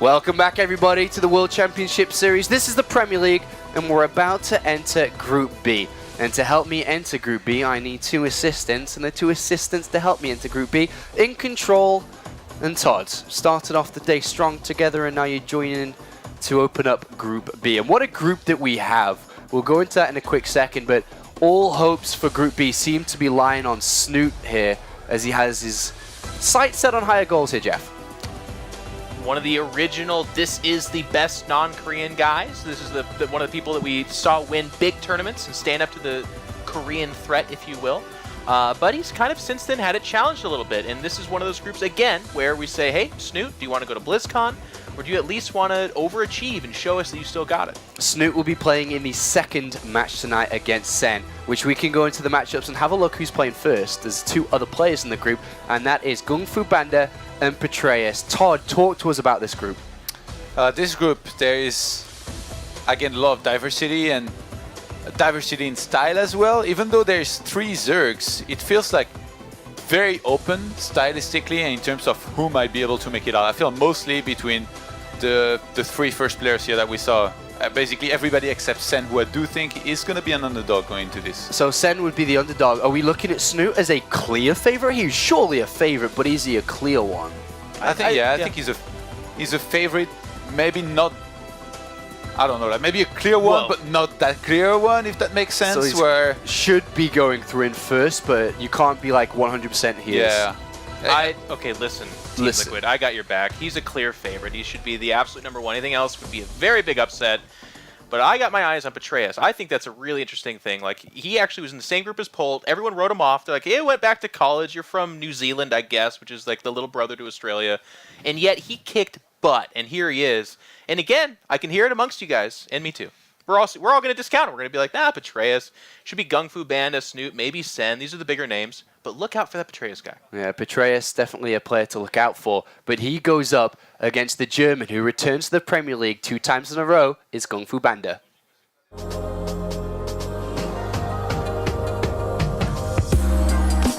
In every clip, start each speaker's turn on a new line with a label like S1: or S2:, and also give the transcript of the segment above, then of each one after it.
S1: Welcome back, everybody, to the World Championship Series. This is the Premier League, and we're about to enter Group B. And to help me enter Group B, I need two assistants, and the two assistants to help me enter Group B, In Control and Todd. Started off the day strong together, and now you're joining to open up Group B. And what a group that we have. We'll go into that in a quick second, but all hopes for Group B seem to be lying on Snoot here, as he has his sights set on higher goals here, Jeff.
S2: One of the original, this is the best non-Korean guys. This is one of the people that we saw win big tournaments and stand up to the Korean threat, if you will. But he's kind of since then had it challenged a little bit. And this is one of those groups, again, where we say, hey, Snoot, do you want to go to BlizzCon? Or do you at least want to overachieve and show us that you still got it?
S1: Snoot will be playing in the second match tonight against Sen, which we can go into the matchups and have a look who's playing first. There's two other players in the group, and that is GunGFuBanDa and Petraeus. Todd, talk to us about this group.
S3: This group, there is, again, a lot of diversity and diversity in style as well. Even though there's three Zergs, it feels like very open stylistically and in terms of who might be able to make it out. I feel mostly between the three first players here that we saw. Basically everybody except Sen, who I do think is going to be an underdog going into this.
S1: So Sen would be the underdog. Are we looking at Snoot as a clear favorite? He's surely a favorite, but is he a clear one?
S3: I think he's a favorite. Maybe not. I don't know. Like maybe a clear one, but not that clear one, if that makes sense.
S1: So where should be going through in first, but you can't be like 100% here.
S3: Yeah.
S2: Okay, listen, Team Liquid, I got your back. He's a clear favorite. He should be the absolute number one. Anything else would be a very big upset. But I got my eyes on Petraeus. I think that's a really interesting thing. Like, he actually was in the same group as Polt. Everyone wrote him off. They're like, hey, went back to college. You're from New Zealand, I guess, which is like the little brother to Australia. And yet he kicked butt, and here he is. And again, I can hear it amongst you guys, and me too. We're all going to discount it. We're going to be like, nah, Petraeus. Should be GunGFuBanDa, Snoot, maybe Sen. These are the bigger names. But look out for that Petraeus guy.
S1: Yeah, Petraeus definitely a player to look out for. But he goes up against the German who returns to the Premier League 2 times in a row, is GunGFuBanDa.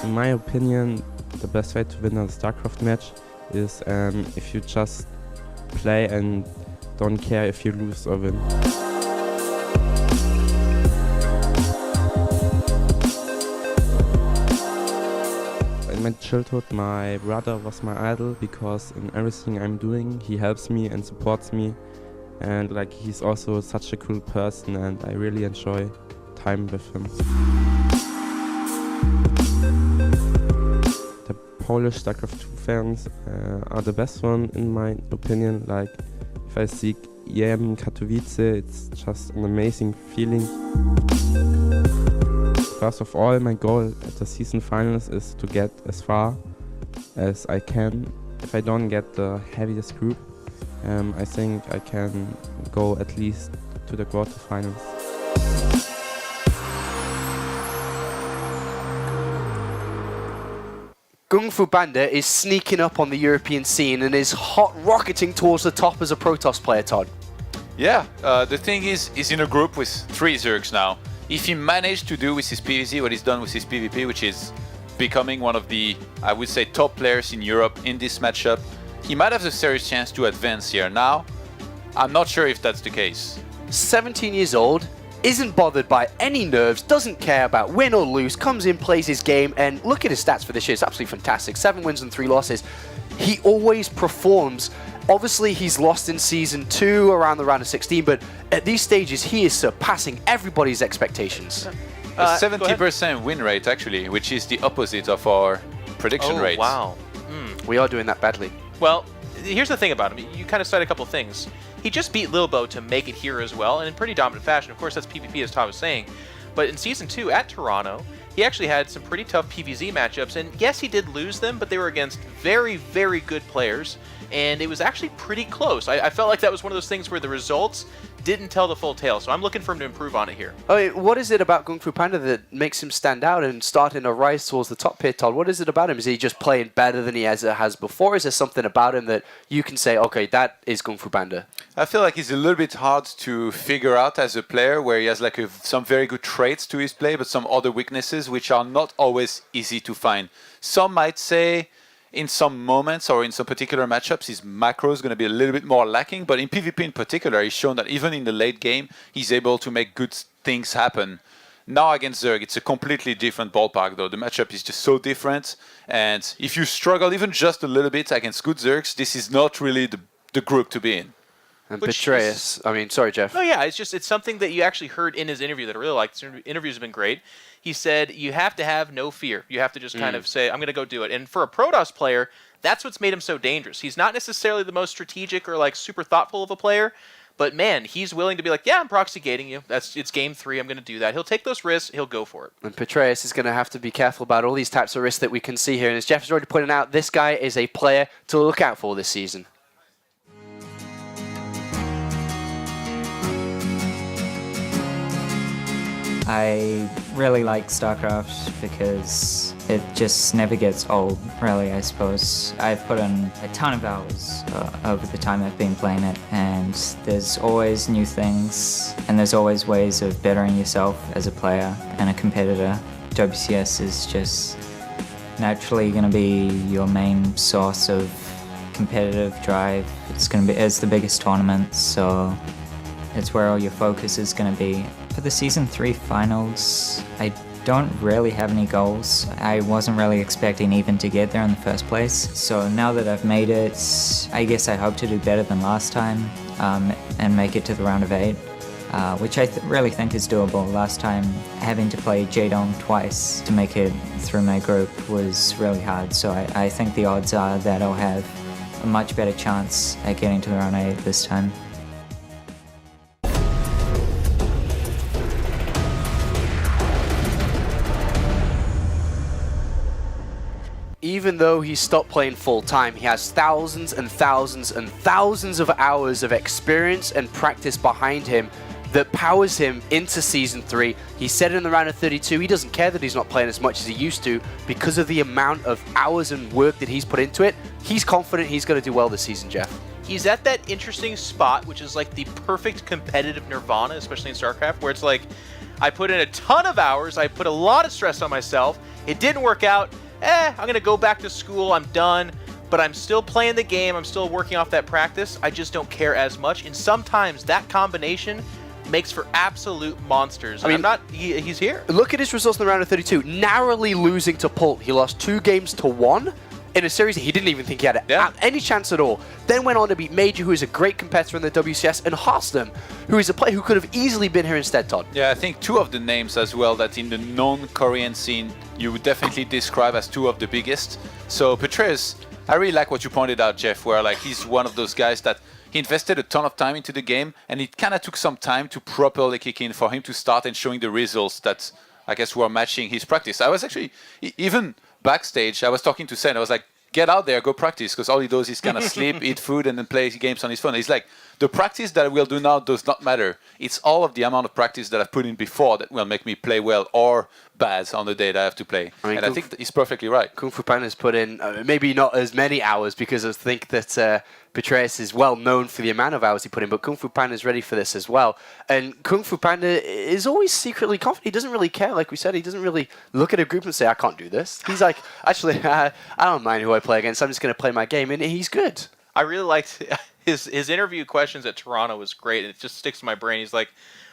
S4: In my opinion, the best way to win a StarCraft match is if you just play and don't care if you lose or win. In my childhood, my brother was my idol because in everything I'm doing, he helps me and supports me. And like he's also such a cool person, and I really enjoy time with him. The Polish StarCraft 2 fans are the best one in my opinion. Like if I see EM Katowice, it's just an amazing feeling. First of all, my goal at the season finals is to get as far as I can. If I don't get the heaviest group, I think I can go at least to the quarterfinals.
S1: GunGFuBanDa is sneaking up on the European scene and is hot rocketing towards the top as a Protoss player, Todd.
S3: Yeah, the thing is, he's in a group with 3 Zergs now. If he managed to do with his PvZ what he's done with his PvP, which is becoming one of the, I would say, top players in Europe in this matchup, he might have a serious chance to advance here. Now, I'm not sure if that's the case.
S1: 17 years old, isn't bothered by any nerves, doesn't care about win or lose, comes in, plays his game, and look at his stats for this year, it's absolutely fantastic. 7 wins and 3 losses. He always performs. Obviously, he's lost in Season 2 around the round of 16, but at these stages, he is surpassing everybody's expectations.
S3: A 70% win rate, actually, which is the opposite of our prediction rate.
S2: Wow.
S1: We are doing that badly.
S2: Well, here's the thing about him. You kind of said a couple of things. He just beat Lilbo to make it here as well, and in pretty dominant fashion. Of course, that's PvP, as Todd was saying. But in Season 2 at Toronto, he actually had some pretty tough PvZ matchups. And yes, he did lose them, but they were against very, very good players. And it was actually pretty close. I felt like that was one of those things where the results didn't tell the full tale, so I'm looking for him to improve on it here.
S1: Oh, what is it about GunGFuBanDa that makes him stand out and starting to rise towards the top here, Todd? What is it about him? Is he just playing better than he has before? Is there something about him that you can say, okay, that is GunGFuBanDa?
S3: I feel like he's a little bit hard to figure out as a player, where he has like some very good traits to his play, but some other weaknesses which are not always easy to find. Some might say in some moments or in some particular matchups, his macro is going to be a little bit more lacking, but in PvP in particular, he's shown that even in the late game, he's able to make good things happen. Now against Zerg, it's a completely different ballpark though. The matchup is just so different, and if you struggle even just a little bit against good Zergs, this is not really the group to be in.
S1: And Petraeus, I mean, sorry, Jeff.
S2: No, yeah, it's something that you actually heard in his interview that I really liked. His interviews have been great. He said you have to have no fear. You have to just kind of say, I'm going to go do it. And for a Protoss player, that's what's made him so dangerous. He's not necessarily the most strategic or like super thoughtful of a player, but man, he's willing to be like, yeah, I'm proxy gating you. It's game 3. I'm going to do that. He'll take those risks. He'll go for it.
S1: And Petraeus is going to have to be careful about all these types of risks that we can see here. And as Jeff has already pointed out, this guy is a player to look out for this season.
S5: I really like StarCraft because it just never gets old, really, I suppose. I've put in a ton of hours over the time I've been playing it, and there's always new things, and there's always ways of bettering yourself as a player and a competitor. WCS is just naturally going to be your main source of competitive drive. It's the biggest tournament, so it's where all your focus is going to be. For the Season 3 finals, I don't really have any goals. I wasn't really expecting even to get there in the first place. So now that I've made it, I guess I hope to do better than last time and make it to the round of 8, which I really think is doable. Last time, having to play Jaedong twice to make it through my group was really hard. So I think the odds are that I'll have a much better chance at getting to the round 8 this time.
S1: Even though he stopped playing full-time, he has thousands and thousands and thousands of hours of experience and practice behind him that powers him into Season 3. He said in the round of 32, he doesn't care that he's not playing as much as he used to because of the amount of hours and work that he's put into it. He's confident he's going to do well this season, Jeff.
S2: He's at that interesting spot, which is like the perfect competitive nirvana, especially in StarCraft, where it's like, I put in a ton of hours, I put a lot of stress on myself, it didn't work out, I'm going to go back to school, I'm done, but I'm still playing the game, I'm still working off that practice, I just don't care as much, and sometimes that combination makes for absolute monsters. I mean, he's here.
S1: Look at his results in the round of 32, narrowly losing to Pult. He lost 2 games to 1 in a series that he didn't even think he had any chance at all. Then went on to beat Major, who is a great competitor in the WCS, and Harstem, who is a player who could have easily been here instead, Todd.
S3: Yeah, I think 2 of the names as well that in the non-Korean scene you would definitely describe as 2 of the biggest. So Petraeus, I really like what you pointed out, Jeff, where like he's one of those guys that he invested a ton of time into the game, and it kind of took some time to properly kick in for him to start and showing the results that I guess were matching his practice. I was actually, even backstage, I was talking to Sen, I was like, get out there, go practice, because all he does is kind of sleep, eat food, and then play games on his phone. He's like, the practice that I will do now does not matter. It's all of the amount of practice that I've put in before that will make me play well or bad on the day that I have to play. I mean, and I think he's perfectly right.
S1: GunGFuBanDa has put in maybe not as many hours, because I think that Petraeus is well known for the amount of hours he put in, but GunGFuBanDa is ready for this as well. And GunGFuBanDa is always secretly confident. He doesn't really care, like we said. He doesn't really look at a group and say, I can't do this. He's like, actually, I don't mind who I play against. I'm just going to play my game, and he's good.
S2: I really liked his interview questions at Toronto was great, and it just sticks to my brain. He's like,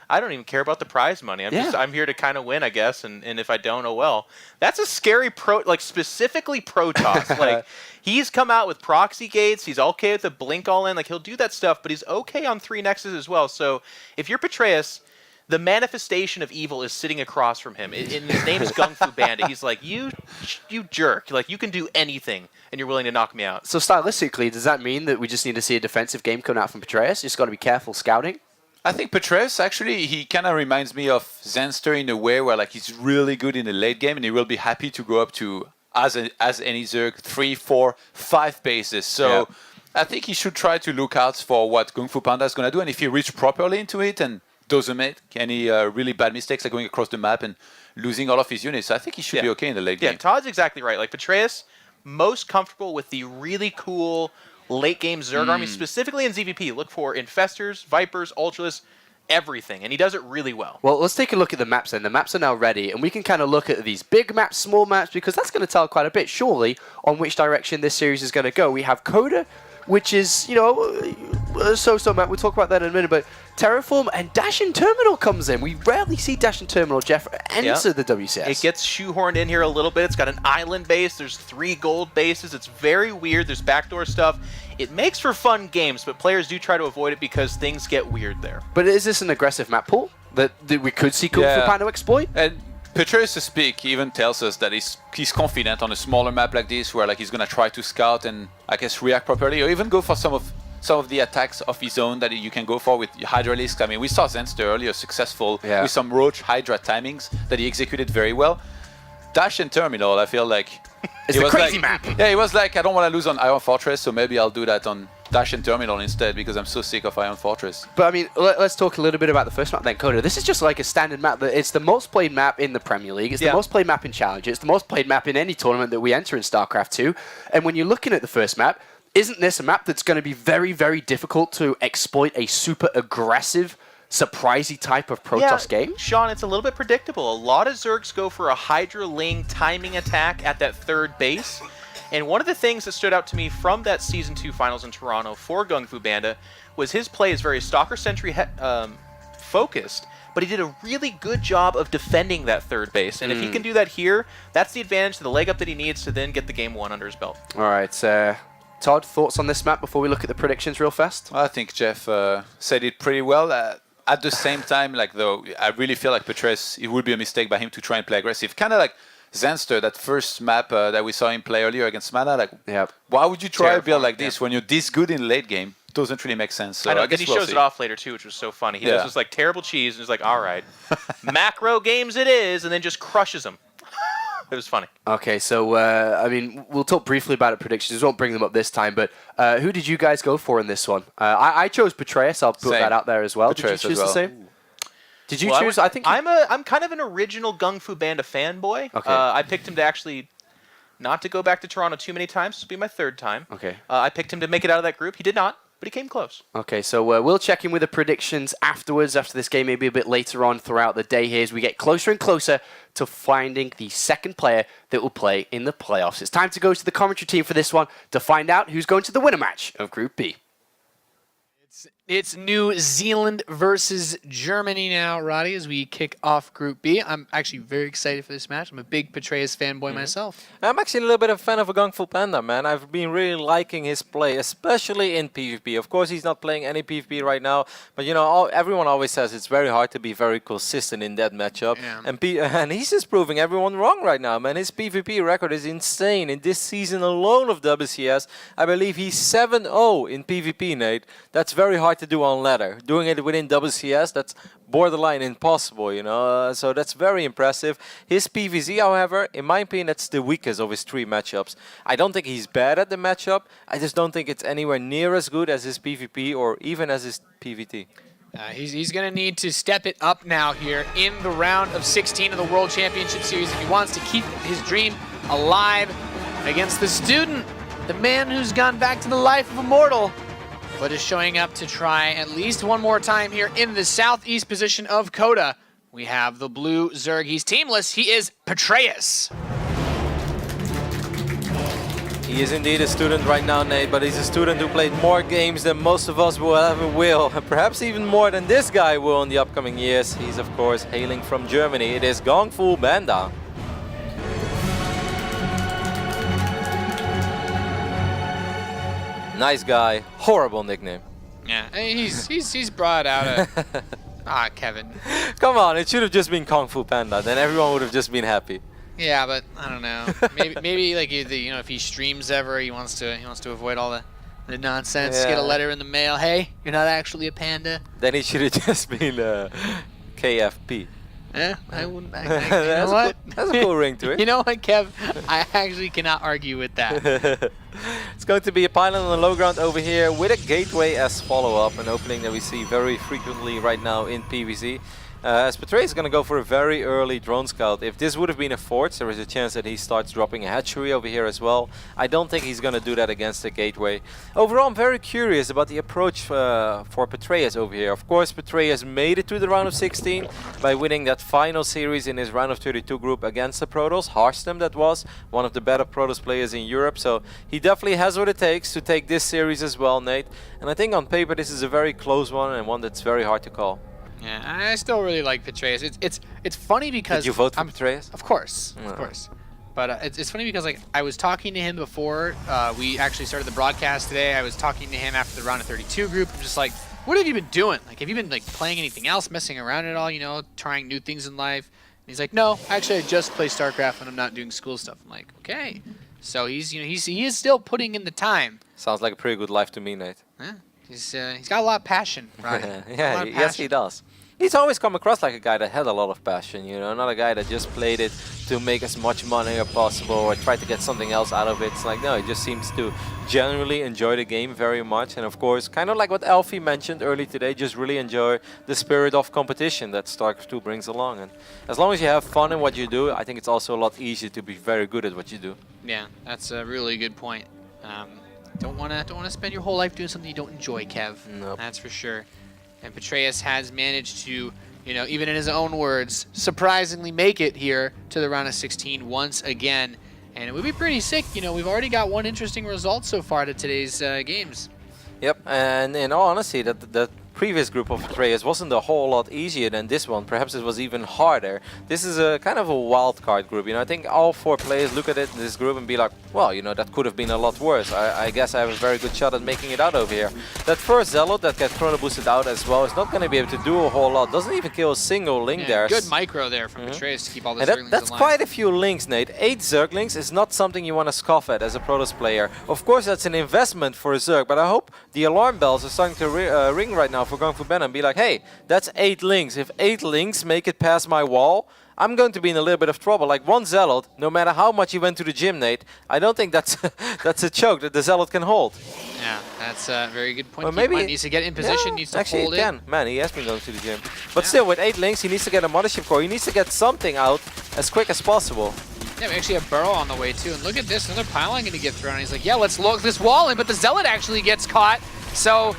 S2: I don't even care about the prize money. I'm here to kind of win, I guess, and if I don't, oh well. That's a scary specifically Protoss. Like, he's come out with proxy gates, he's okay with the blink all in, like he'll do that stuff, but he's okay on 3 Nexus as well. So if you're Petraeus, the manifestation of evil is sitting across from him. His name is GunGFuBanDa. He's like, you jerk. Like, you can do anything, and you're willing to knock me out.
S1: So stylistically, does that mean that we just need to see a defensive game coming out from Petraeus? Just got to be careful scouting?
S3: I think Petraeus, actually, he kind of reminds me of Zenster in a way where like he's really good in the late game, and he will be happy to go up to, as any Zerg, 3, 4, 5 bases. So I think he should try to look out for what GunGFuBanDa is going to do, and if he reaches properly into it and doesn't make any really bad mistakes like going across the map and losing all of his units, I think he should be okay in the late game.
S2: Yeah, Todd's exactly right. Like Petraeus, most comfortable with the really cool late game Zerg army, specifically in ZvP. Look for Infestors, Vipers, Ultras, everything, and he does it really well.
S1: Well, let's take a look at the maps then. The maps are now ready, and we can kind of look at these big maps, small maps, because that's going to tell quite a bit, surely, on which direction this series is going to go. We have Coda, which is, you know, so-so map. We'll talk about that in a minute, but Terraform and Dash and Terminal comes in. We rarely see Dash and Terminal, Jeff, enter the WCS.
S2: It gets shoehorned in here a little bit. It's got an island base. There's 3 gold bases. It's very weird. There's backdoor stuff. It makes for fun games, but players do try to avoid it because things get weird there.
S1: But is this an aggressive map pool that we could see GunGFuBanDa exploit?
S3: And Petraeus to speak even tells us that he's confident on a smaller map like this, where like he's gonna try to scout and I guess react properly, or even go for some of the attacks of his own that you can go for with Hydralisk. I mean, we saw Zenster earlier successful with some Roach Hydra timings that he executed very well. Dash and Terminal, I feel like
S1: it's a crazy map.
S3: Yeah, he was like, I don't want to lose on Iron Fortress, so maybe I'll do that on Dash and Terminal instead because I'm so sick of Iron Fortress.
S1: But I mean, let's talk a little bit about the first map then, Coda. This is just like a standard map. It's the most played map in the Premier League. It's the most played map in Challenge. It's the most played map in any tournament that we enter in StarCraft 2. And when you're looking at the first map, isn't this a map that's going to be very, very difficult to exploit a super aggressive, surprisey type of Protoss game?
S2: Sean, it's a little bit predictable. A lot of Zergs go for a Hydra Ling timing attack at that 3rd base. And one of the things that stood out to me from that Season 2 finals in Toronto for GunGFuBanDa was his play is very Stalker Sentry focused, but he did a really good job of defending that 3rd base. And if he can do that here, that's the advantage, the leg up that he needs to then get the game 1 under his belt.
S1: All right, Todd, thoughts on this map before we look at the predictions real fast?
S3: I think Jeff said it pretty well. At the same time, like though, I really feel like Petraeus, it would be a mistake by him to try and play aggressive. Kind of like Zenster, that first map that we saw him play earlier against Mana. Like, why would you try a build like this when you're this good in late game? Doesn't really make sense. So
S2: I know, then he shows it off later too, which was so funny. He does this like terrible cheese and he's like, all right, macro games it is, and then just crushes them. It was funny.
S1: Okay, so, I mean, we'll talk briefly about it, predictions. We won't bring them up this time, but who did you guys go for in this one? I chose Petraeus. I'll put that out there as well.
S3: Petraeus
S1: did you choose the same? Did you choose? I think
S2: I'm kind of an original GunGFuBanDa fanboy.
S1: Okay.
S2: I picked him to actually not to go back to Toronto too many times. This will be my 3rd time.
S1: Okay.
S2: I picked him to make it out of that group. He did not, but he came close.
S1: Okay, so we'll check in with the predictions afterwards, after this game, maybe a bit later on throughout the day here as we get closer and closer to finding the 2nd player that will play in the playoffs. It's time to go to the commentary team for this one to find out who's going to the winner match of Group B.
S6: It's New Zealand versus Germany now, Roddy, as we kick off Group B. I'm actually very excited for this match. I'm a big Petraeus fanboy myself.
S7: I'm actually a little bit of a fan of GunGFuBanDa, man. I've been really liking his play, especially in PvP. Of course, he's not playing any PvP right now, but you know, everyone always says it's very hard to be very consistent in that matchup. Yeah. And he's just proving everyone wrong right now, man. His PvP record is insane. In this season alone of WCS, I believe he's 7-0 in PvP, Nate. That's very hard to do on ladder. Doing it within WCS, that's borderline impossible, you know, so that's very impressive. His PvZ, however, in my opinion, that's the weakest of his 3 matchups. I don't think he's bad at the matchup, I just don't think it's anywhere near as good as his PvP or even as his PvT.
S6: He's going to need to step it up now here in the round of 16 of the World Championship Series if he wants to keep his dream alive against the student, the man who's gone back to the life of a mortal, but is showing up to try at least one more time here in the southeast position of Coda. We have the blue Zerg. He's teamless. He is Petraeus.
S7: He is indeed a student right now, Nate, but he's a student who played more games than most of us will ever will. Perhaps even more than this guy will in the upcoming years. He's, of course, hailing from Germany. It is GunGFuBanDa. Nice guy, horrible nickname.
S6: Yeah, he's brought out a Kevin.
S7: Come on, it should have just been GunGFuBanDa. Then everyone would have just been happy.
S6: Yeah, but I don't know. Maybe like you know, if he streams ever, he wants to avoid all the nonsense.
S7: Yeah.
S6: Get a letter in the mail. Hey, you're not actually a panda.
S7: Then he should have just been KFP.
S6: Yeah, I wouldn't. You know what?
S7: That's a cool ring to it.
S6: You know what, Kev? I actually cannot argue with that.
S7: It's going to be a pylon on the low ground over here with a gateway as follow-up, an opening that we see very frequently right now in PvZ. As Petraeus is going to go for a very early drone scout. If this would have been a fort, there is a chance that he starts dropping a hatchery over here as well. I don't think he's going to do that against the gateway. Overall, I'm very curious about the approach for Petraeus over here. Of course, Petraeus made it to the round of 16 by winning that final series in his round of 32 group against the Protoss. Harstem, that was one of the better Protoss players in Europe. So he definitely has what it takes to take this series as well, Nate. And I think on paper this is a very close one and one that's very hard to call.
S6: Yeah, I still really like Petraeus. It's funny because
S7: Did you vote for Petraeus?
S6: Of course, of course. But it's funny because like I was talking to him before we actually started the broadcast today. I was talking to him after the round of 32 group. I'm just like, what have you been doing? Like, have you been like playing anything else, messing around at all? You know, trying new things in life? And he's like, no, actually I just play StarCraft and I'm not doing school stuff. I'm like, okay. So he is still putting in the time.
S7: Sounds like a pretty good life to me, Nate.
S6: Yeah. He's got a lot of passion, right?
S7: Yeah, yes he does. He's always come across like a guy that had a lot of passion, you know, not a guy that just played it to make as much money as possible or try to get something else out of it. It's like, no, he just seems to genuinely enjoy the game very much. And of course, kind of like what Alfie mentioned early today, just really enjoy the spirit of competition that StarCraft 2 brings along. And as long as you have fun in what you do, I think it's also a lot easier to be very good at what you do.
S6: Yeah, that's a really good point. Don't wanna spend your whole life doing something you don't enjoy, Kev.
S7: Nope.
S6: That's for sure. And Petraeus has managed to, you know, even in his own words, surprisingly make it here to the round of 16 once again. And it would be pretty sick. You know, we've already got one interesting result so far to today's games.
S7: Yep, and in all honesty, that previous group of Petraeus wasn't a whole lot easier than this one. Perhaps it was even harder. This is a kind of a wild card group. You know, I think all 4 players look at it in this group and be like, well, you know, that could have been a lot worse. I guess I have a very good shot at making it out over here. That first Zealot that gets chrono boosted out as well is not going to be able to do a whole lot. Doesn't even kill a single Link there.
S6: Good micro there from Petraeus to keep all the Zerglings alive.
S7: That's quite a few Links, Nate. 8 Zerglings is not something you want to scoff at as a Protoss player. Of course, that's an investment for a Zerg, but I hope the alarm bells are starting to ring right now for GunGFuBanDa and be like, hey, that's 8 Links. If 8 Links make it past my wall, I'm going to be in a little bit of trouble. Like one Zealot, no matter how much he went to the gym, Nate, I don't think that's that's a choke that the Zealot can hold.
S6: Yeah, that's a very good point.
S7: Or maybe
S6: he needs to get in position, needs to hold it.
S7: Actually, Man, he has been going to the gym. But still, with 8 Links, he needs to get a Mothership Core. He needs to get something out as quick as possible.
S6: Yeah, we actually have Burrow on the way too. And look at this, another pylon going to get thrown. He's like, yeah, let's lock this wall in, but the Zealot actually gets caught. So,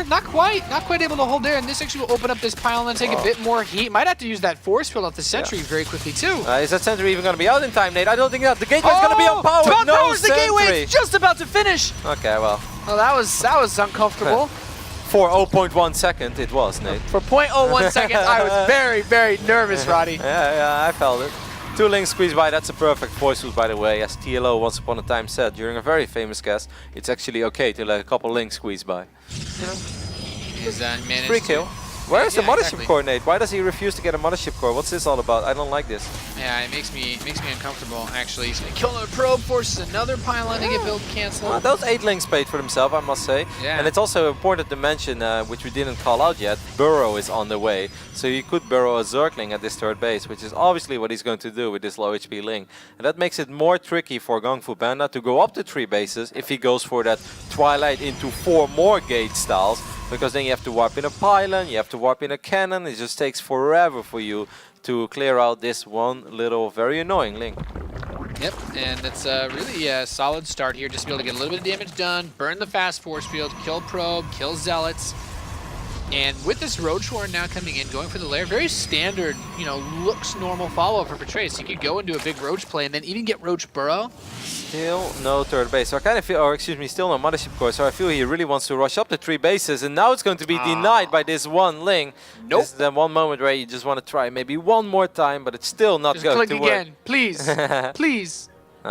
S6: not quite able to hold there. And this actually will open up this pylon and take a bit more heat. Might have to use that force field off the sentry very quickly too.
S7: Is that sentry even going to be out in time, Nate? I don't think that. The gateway's going to be on power. No
S6: the gateway is just about to finish.
S7: Okay, well.
S6: Well, that was uncomfortable.
S7: For 0.1 second, it was, Nate.
S6: For 0.01 seconds, I was very, very nervous, Roddy.
S7: Yeah, I felt it. 2 Links squeeze by, that's a perfect voice field, by the way. As TLO once upon a time said during a very famous cast, it's actually okay to let a couple Links squeeze by. Free kill. Where is the Mothership Core, Nate? Why does he refuse to get a Mothership Core? What's this all about? I don't like this.
S6: Yeah, it makes me uncomfortable, actually. He's going to kill another probe, forces another pylon to get build canceled.
S7: Well, those 8 Links paid for themselves, I must say.
S6: Yeah.
S7: And it's also important to mention, which we didn't call out yet, Burrow is on the way. So you could burrow a Zergling at this 3rd base, which is obviously what he's going to do with this low HP Link. And that makes it more tricky for GunGFuBanDa to go up to 3 bases if he goes for that Twilight into 4 more gate styles. Because then you have to warp in a pylon, you have to warp in a cannon. It just takes forever for you to clear out this one little very annoying Link.
S6: Yep, and it's really a solid start here. Just to be able to get a little bit of damage done, burn the fast force field, kill probe, kill zealots. And with this Roach Horn now coming in, going for the lair, very standard, you know, looks normal follow-up for Petraeus. You could go into a big Roach play and then even get Roach Burrow.
S7: Still no 3rd base. So I kind of feel, or excuse me, still no Mothership Core. So I feel he really wants to rush up the 3 bases, and now it's going to be denied by this one Link.
S6: Nope.
S7: This is the one moment where you just want to try maybe one more time, but it's still not going to work.
S6: Click again, please, please.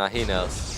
S7: He knows.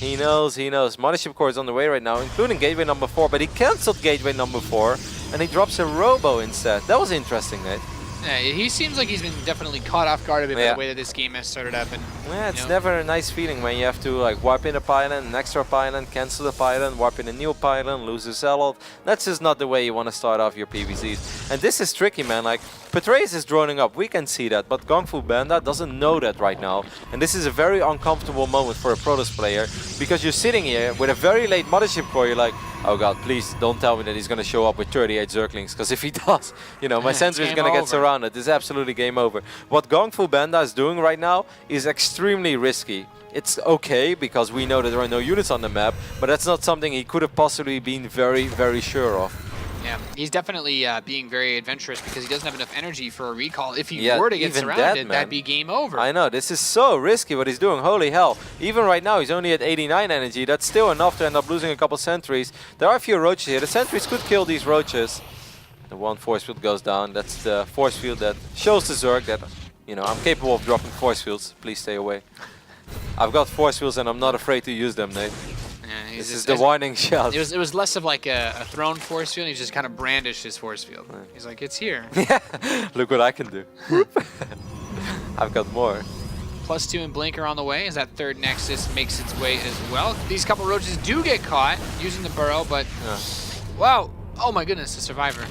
S7: He knows. Mothership Core is on the way right now, including gateway number 4, but he cancelled gateway number 4, and he drops a Robo instead. That was interesting, Nate.
S6: Yeah, he seems like he's been definitely caught off guard a bit by the way that this game has started up. And
S7: yeah, it's never a nice feeling when you have to like warp in a pylon, an extra pylon, cancel the pylon, warp in a new pylon, lose a Zealot. That's just not the way you want to start off your PvZs. And this is tricky, man. Like, Petraeus is droning up, we can see that, but GunGFuBanDa doesn't know that right now. And this is a very uncomfortable moment for a Protoss player, because you're sitting here with a very late Mothership core, you're like, oh god, please don't tell me that he's going to show up with 38 Zerglings, because if he does, you know, my sensor is going to get surrounded. It's absolutely game over. What GunGFuBanDa is doing right now is extremely risky. It's okay, because we know that there are no units on the map, but that's not something he could have possibly been very, very sure of.
S6: Yeah, he's definitely being very adventurous because he doesn't have enough energy for a recall. If he were to get surrounded, that'd be game over.
S7: I know, this is so risky what he's doing, holy hell. Even right now, he's only at 89 energy. That's still enough to end up losing a couple sentries. There are a few roaches here. The sentries could kill these roaches. The one force field goes down. That's the force field that shows the Zerg that, you know, I'm capable of dropping force fields. Please stay away. I've got force fields and I'm not afraid to use them, Nate.
S6: Yeah,
S7: this is the warning shot.
S6: It was less of like a thrown force field. He just kind of brandished his force field. He's like, it's here.
S7: Yeah, look what I can do. I've got more.
S6: +2 and Blinker on the way as that third Nexus makes its way as well. These couple roaches do get caught using the burrow, but wow, oh my goodness, the survivor.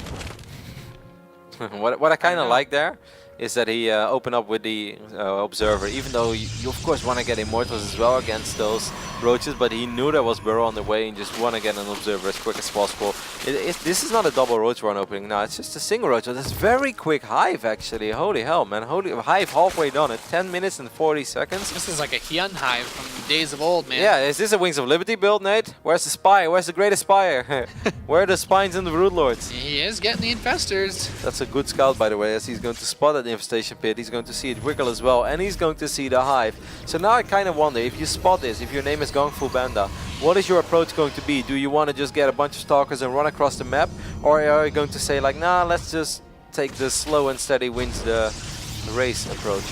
S7: What I kind of like there is that he opened up with the Observer, even though you of course want to get Immortals as well against those roaches, but he knew there was Burrow on the way and just want to get an Observer as quick as possible. This is not a double roach run opening now, it's just a single roach. That's very quick Hive actually, holy hell man, Hive halfway done it, 10 minutes and 40 seconds.
S6: This is like a Hyun Hive from the days of old, man.
S7: Yeah, is this a Wings of Liberty build, Nate? Where's the Spire? Where's the Greatest Spire? Where are the Spines and the Brood Lords?
S6: He is getting the Infestors.
S7: That's a good scout, by the way, as he's going to spot at the Infestation Pit. He's going to see it wiggle as well, and he's going to see the Hive. So now I kind of wonder, if you spot this, if your name is GunGFuBanDa, what is your approach going to be? Do you want to just get a bunch of Stalkers and run across the map? Or are you going to say like, nah, let's just take the slow and steady wins the race approach?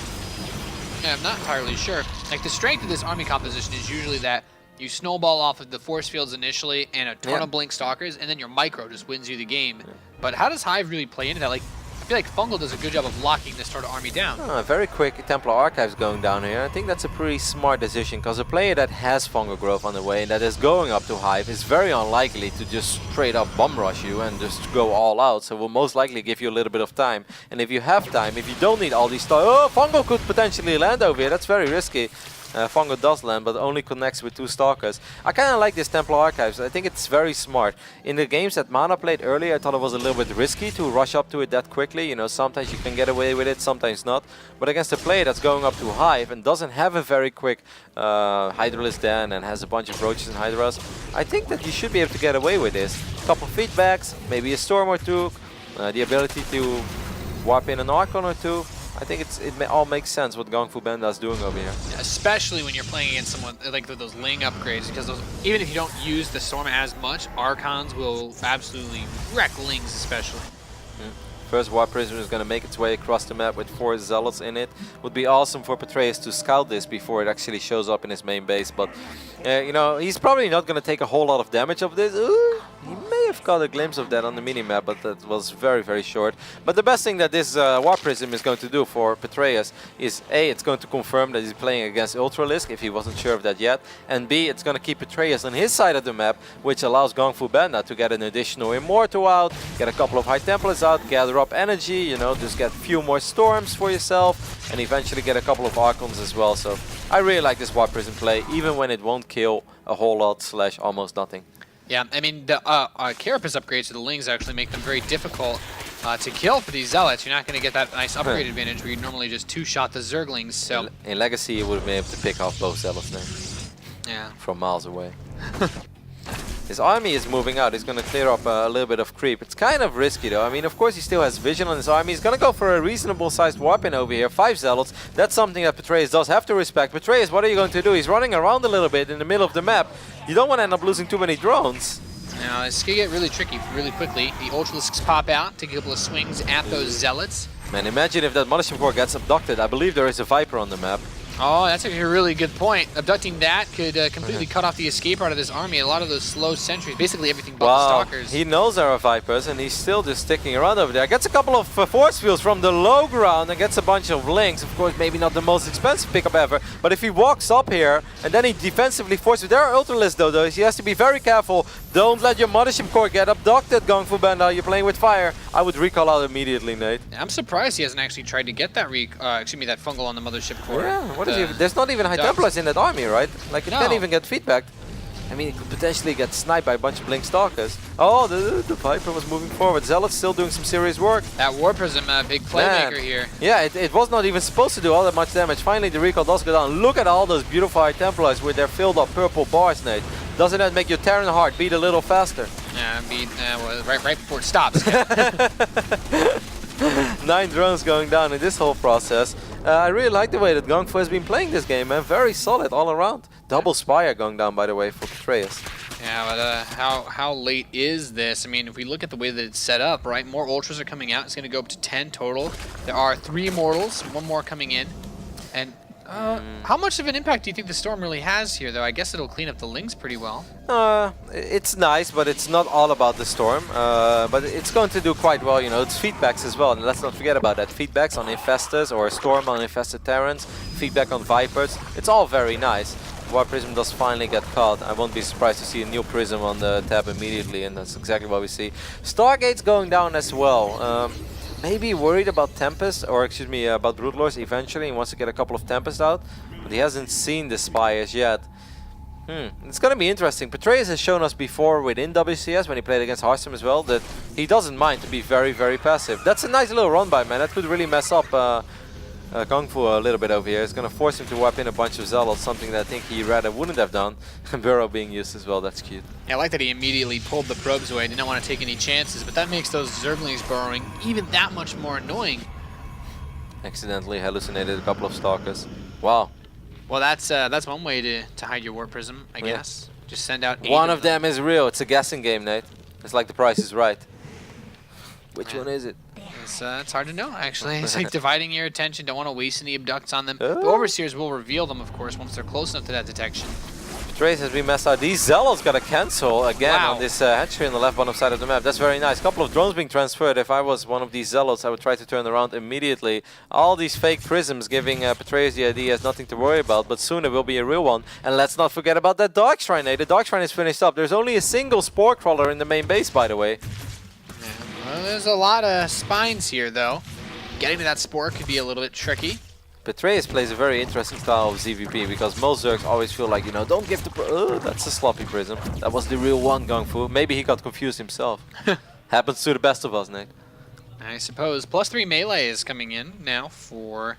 S6: Yeah, I'm not entirely sure. Like, the strength of this army composition is usually that you snowball off of the force fields initially and a ton of Blink Stalkers, and then your micro just wins you the game. But how does Hive really play into that? Like, I feel like Fungal does a good job of locking this sort of army down.
S7: Very quick Templar Archives going down here. I think that's a pretty smart decision, because a player that has Fungal Growth on the way and that is going up to Hive is very unlikely to just straight up bomb rush you and just go all out. So will most likely give you a little bit of time. And if you have time, if you don't need all these stuff, oh, Fungal could potentially land over here. That's very risky. Fungal does land, but only connects with 2 Stalkers. I kind of like this Templar Archives. I think it's very smart. In the games that Mana played earlier, I thought it was a little bit risky to rush up to it that quickly. You know, sometimes you can get away with it, sometimes not. But against a player that's going up to Hive and doesn't have a very quick Hydralisk Den and has a bunch of Roaches and Hydras, I think that you should be able to get away with this. A couple feedbacks, maybe a Storm or 2, the ability to warp in an Archon or 2. I think it all makes sense what GunGFuBanDa is doing over here.
S6: Yeah, especially when you're playing against someone like those Ling upgrades, because those, even if you don't use the Storm as much, Archons will absolutely wreck Lings especially.
S7: First War Prism is going to make its way across the map with 4 Zealots in it. Would be awesome for Petraeus to scout this before it actually shows up in his main base, but you know, he's probably not going to take a whole lot of damage of this. Ooh, he may have got a glimpse of that on the minimap, but that was very, very short. But the best thing that this War Prism is going to do for Petraeus is A, it's going to confirm that he's playing against Ultralisk, if he wasn't sure of that yet, and B, it's going to keep Petraeus on his side of the map, which allows GunGFuBanDa to get an additional Immortal out, get a couple of High Templars out, gather up energy, you know, just get a few more Storms for yourself, and eventually get a couple of Archons as well. So I really like this War Prism play, even when it won't kill a whole lot / almost nothing.
S6: Yeah, I mean, the Carapace upgrades to the Lings actually make them very difficult to kill for these Zealots. You're not going to get that nice upgrade advantage where you normally just 2-shot the Zerglings. So
S7: in Legacy, you would have been able to pick off both Zealots there.
S6: Yeah.
S7: From miles away. His army is moving out. He's going to clear up a little bit of creep. It's kind of risky though. I mean, of course he still has vision on his army. He's going to go for a reasonable sized warp-in over here. 5 Zealots. That's something that Petraeus does have to respect. Petraeus, what are you going to do? He's running around a little bit in the middle of the map. You don't want to end up losing too many drones.
S6: Now, it's going to get really tricky really quickly. The Ultralisks pop out, take a couple of swings at those Zealots.
S7: Man, imagine if that Mothership Core gets abducted. I believe there is a Viper on the map.
S6: Oh, that's actually a really good point. Abducting that could completely cut off the escape out of this army. A lot of those slow sentries, basically everything but the stalkers.
S7: He knows there are Vipers, and he's still just sticking around over there. Gets a couple of force fields from the low ground and gets a bunch of links. Of course, maybe not the most expensive pickup ever, but if he walks up here and then he defensively forces... There are ultralists though, he has to be very careful. Don't let your mothership core get abducted, GunGFuBanDa. You're playing with fire. I would recall out immediately, Nate.
S6: I'm surprised he hasn't actually tried to get that that fungal on the mothership core.
S7: Yeah, what is he? There's not even High Templars in that army, right? Like, it can't even get feedback. I mean, it could potentially get sniped by a bunch of Blink Stalkers. Oh, the Viper was moving forward. Zealot's still doing some serious work.
S6: That War Prism, big playmaker here.
S7: Yeah, it was not even supposed to do all that much damage. Finally, the recall does go down. Look at all those beautiful High Templars with their filled up purple bars, Nate. Doesn't that make your Terran heart beat a little faster?
S6: Yeah, well, right before it stops.
S7: 9 drones going down in this whole process. I really like the way that GunGFu has been playing this game, man. Very solid all around. Double Spire going down, by the way, for Petraeus.
S6: Yeah, but how late is this? I mean, if we look at the way that it's set up, right? More Ultras are coming out. It's going to go up to 10 total. There are 3 Immortals, 1 more coming in. And how much of an impact do you think the Storm really has here, though? I guess it'll clean up the links pretty well.
S7: It's nice, but it's not all about the Storm. But it's going to do quite well, you know. It's feedbacks as well, and let's not forget about that. Feedbacks on Infestors or Storm on Infested Terrans, feedback on Vipers. It's all very nice. War Prism does finally get caught. I won't be surprised to see a new Prism on the tab immediately, and that's exactly what we see. Stargate's going down as well. Maybe worried about Tempest, or excuse me, about Broodlords eventually. He wants to get a couple of Tempest out, but he hasn't seen the Spires yet. It's going to be interesting. Petraeus has shown us before within WCS, when he played against Hearthstone as well, that he doesn't mind to be very, very passive. That's a nice little run by, man. That could really mess up GunGFu a little bit over here. It's going to force him to wipe in a bunch of Zealots, something that I think he rather wouldn't have done. Burrow being used as well, that's cute.
S6: Yeah, I like that he immediately pulled the probes away. Did not want to take any chances, but that makes those Zerglings burrowing even that much more annoying.
S7: Accidentally hallucinated a couple of Stalkers. Wow.
S6: Well, that's one way to hide your War Prism, I guess. Just send out 8
S7: One of them is real. It's a guessing game, Nate. It's like The Price is Right. Which one is it?
S6: It's hard to know, actually. It's like dividing your attention. Don't want to waste any abducts on them. The Overseers will reveal them, of course, once they're close enough to that detection.
S7: Petraeus has been messed out. These Zealots got to cancel again on this hatchery on the left bottom side of the map. That's very nice. Couple of drones being transferred. If I was one of these Zealots, I would try to turn around immediately. All these fake prisms giving Petraeus the idea he has nothing to worry about, but soon it will be a real one. And let's not forget about that Dark Shrine, The Dark Shrine is finished up. There's only a single Spore Crawler in the main base, by the way.
S6: Yeah, well, there's a lot of spines here, though. Getting to that Spore could be a little bit tricky.
S7: Petraeus plays a very interesting style of ZvP because most Zergs always feel like, you know, don't give the that's a sloppy prism. That was the real one, GunGFu. Maybe he got confused himself. Happens to the best of us, Nate.
S6: I suppose. +3 melee is coming in now for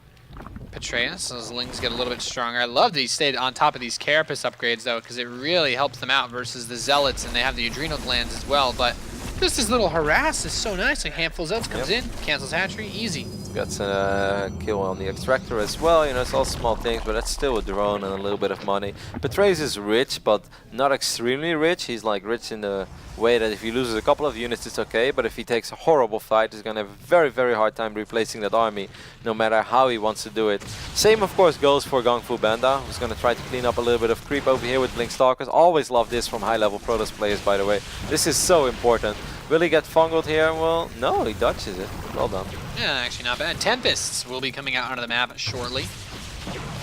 S6: Petraeus. Those links get a little bit stronger. I love that he stayed on top of these Carapace upgrades, though, because it really helps them out versus the Zealots, and they have the adrenal glands as well. But just this little harass is so nice. Like, handful of Zealots comes in, cancels hatchery, easy.
S7: Got a kill on the extractor as well. You know, it's all small things, but that's still a drone and a little bit of money. Petraeus is rich, but not extremely rich. He's like rich in the way that if he loses a couple of units, it's okay. But if he takes a horrible fight, he's gonna have a very, very hard time replacing that army, no matter how he wants to do it. Same, of course, goes for GunGFuBanDa, who's gonna try to clean up a little bit of creep over here with Blink Stalkers. Always love this from high-level Protoss players, by the way. This is so important. Will he get fungled here? Well, no, he dodges it. Well done.
S6: Yeah, actually not bad. Tempests will be coming out onto the map shortly.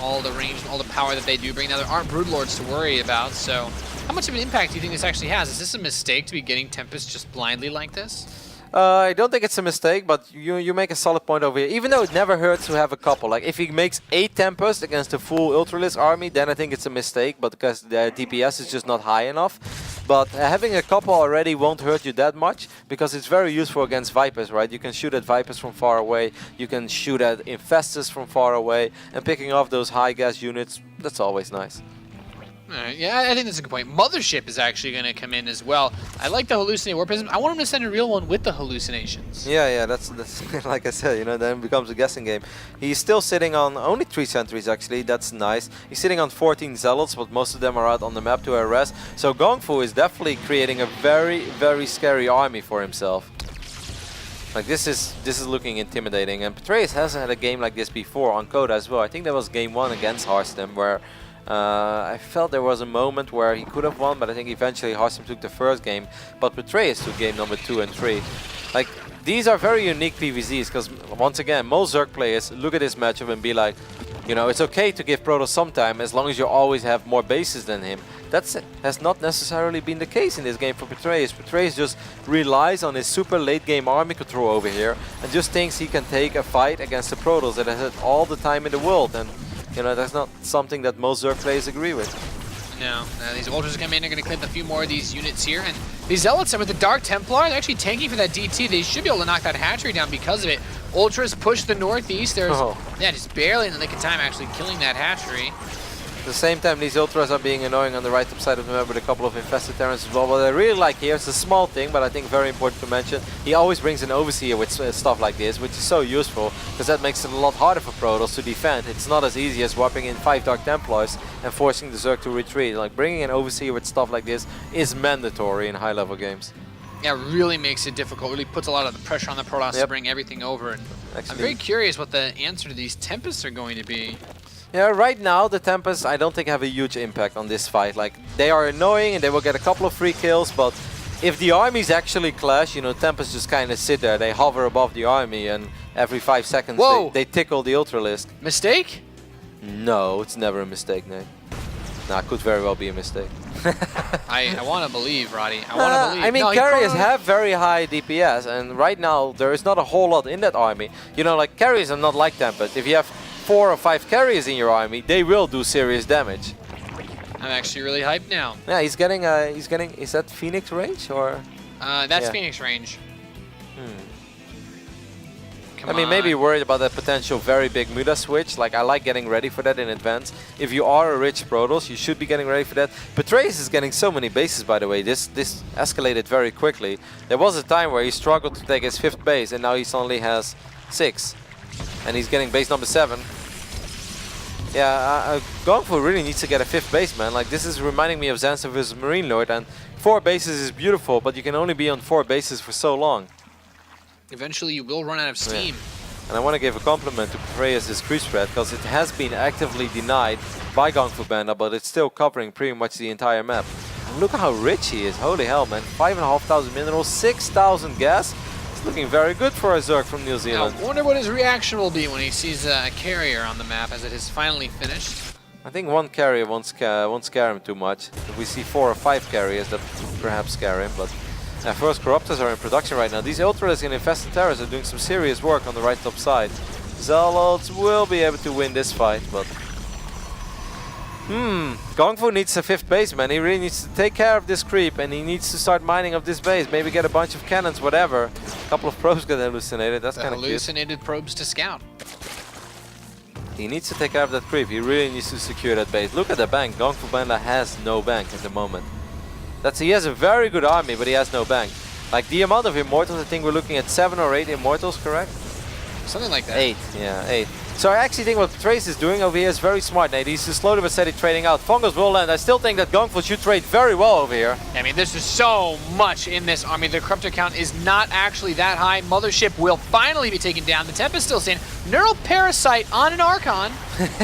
S6: All the range and all the power that they do bring. Now, there aren't Broodlords to worry about, so how much of an impact do you think this actually has? Is this a mistake to be getting Tempest just blindly like this?
S7: I don't think it's a mistake, but you make a solid point over here. Even though it never hurts to have a couple. Like, if he makes 8 Tempest against a full Ultralisk army, then I think it's a mistake, but because the DPS is just not high enough. But having a couple already won't hurt you that much, because it's very useful against Vipers, right? You can shoot at Vipers from far away, you can shoot at Infestors from far away, and picking off those high gas units, that's always nice.
S6: Yeah, I think that's a good point. Mothership is actually going to come in as well. I like the hallucinate War Prism. I want him to send a real one with the hallucinations.
S7: Yeah, that's like I said, you know, then it becomes a guessing game. He's still sitting on only 3 sentries, actually. That's nice. He's sitting on 14 Zealots, but most of them are out on the map to harass. So GunGFu is definitely creating a very, very scary army for himself. Like this is looking intimidating, and Petraeus hasn't had a game like this before on Coda as well. I think that was game 1 against Harstem, where I felt there was a moment where he could have won, but I think eventually Harstem took the first game, but Petraeus took game number 2 and 3. Like, these are very unique PvZs, because once again, most Zerg players look at this matchup and be like, you know, it's okay to give Protoss some time as long as you always have more bases than him. That has not necessarily been the case in this game for Petraeus. Petraeus just relies on his super late game army control over here and just thinks he can take a fight against the Protoss that has had all the time in the world. And, you know, that's not something that most Zerg players agree with.
S6: No, these Ultras come in, they're going to clip a few more of these units here. And these Zealots with the Dark Templar, they're actually tanking for that DT. They should be able to knock that hatchery down because of it. Ultras push the northeast. There's, yeah, just barely in the nick of time actually killing that hatchery.
S7: At the same time, these Ultras are being annoying on the right top side of the map with a couple of infested Terrans as well. What I really like here, it's a small thing, but I think very important to mention. He always brings an Overseer with stuff like this, which is so useful, because that makes it a lot harder for Protoss to defend. It's not as easy as whopping in 5 Dark Templars and forcing the Zerg to retreat. Like, bringing an Overseer with stuff like this is mandatory in high-level games.
S6: Yeah, really makes it difficult, really puts a lot of the pressure on the Protoss to bring everything over. And I'm very curious what the answer to these Tempests are going to be.
S7: Yeah, right now the Tempests I don't think have a huge impact on this fight. Like, they are annoying and they will get a couple of free kills, but if the armies actually clash, you know, Tempests just kind of sit there. They hover above the army and every 5 seconds they tickle the Ultralisk.
S6: Mistake?
S7: No, it's never a mistake, Nate. Nah, it could very well be a mistake.
S6: I want to believe, Roddy. I want to believe.
S7: I mean, carriers have very high DPS, and right now there is not a whole lot in that army. You know, like, carriers are not like Tempest. If you have 4 or 5 carriers in your army, they will do serious damage.
S6: I'm actually really hyped now.
S7: Yeah, he's getting, is that Phoenix range or?
S6: That's Phoenix range.
S7: I mean, maybe worried about that potential very big Muda switch. Like, I like getting ready for that in advance. If you are a rich Protoss, you should be getting ready for that. Petraeus is getting so many bases, by the way. This escalated very quickly. There was a time where he struggled to take his 5th base, and now he only has 6. And he's getting base number 7. Yeah, GunGfu really needs to get a 5th base, man. Like, this is reminding me of Zanza vs Marine Lord, and 4 bases is beautiful, but you can only be on 4 bases for so long.
S6: Eventually you will run out of steam.
S7: Yeah. And I want to give a compliment to Petraeus' creep spread, because it has been actively denied by GunGFuBanDa, but it's still covering pretty much the entire map. And look how rich he is, holy hell, man. 5,500 minerals, 6,000 gas. It's looking very good for a Zerg from New Zealand.
S6: I wonder what his reaction will be when he sees a carrier on the map as it is finally finished.
S7: I think 1 carrier won't scare him too much. If we see 4 or 5 carriers, that would perhaps scare him, but... first Corruptors are in production right now. These Ultralisk and Infested Terrors are doing some serious work on the right top side. Zealots will be able to win this fight, but... GunGfu needs a 5th base, man. He really needs to take care of this creep, and he needs to start mining up this base. Maybe get a bunch of cannons, whatever. A couple of probes get hallucinated, that's kind of cute.
S6: Hallucinated probes to scout.
S7: He needs to take care of that creep. He really needs to secure that base. Look at the bank. GunGFuBanDa has no bank at the moment. He has a very good army, but he has no bank. Like, the amount of Immortals, I think we're looking at 7 or 8 Immortals, correct?
S6: Something like that.
S7: 8, yeah, 8. So I actually think what Petraeus is doing over here is very smart, Nate. He's just slowly but steady trading out. Fungus will land. I still think that GunGfu should trade very well over here.
S6: I mean, there's just so much in this army. The Corruptor count is not actually that high. Mothership will finally be taken down. The Tempest still staying. Neural Parasite on an Archon.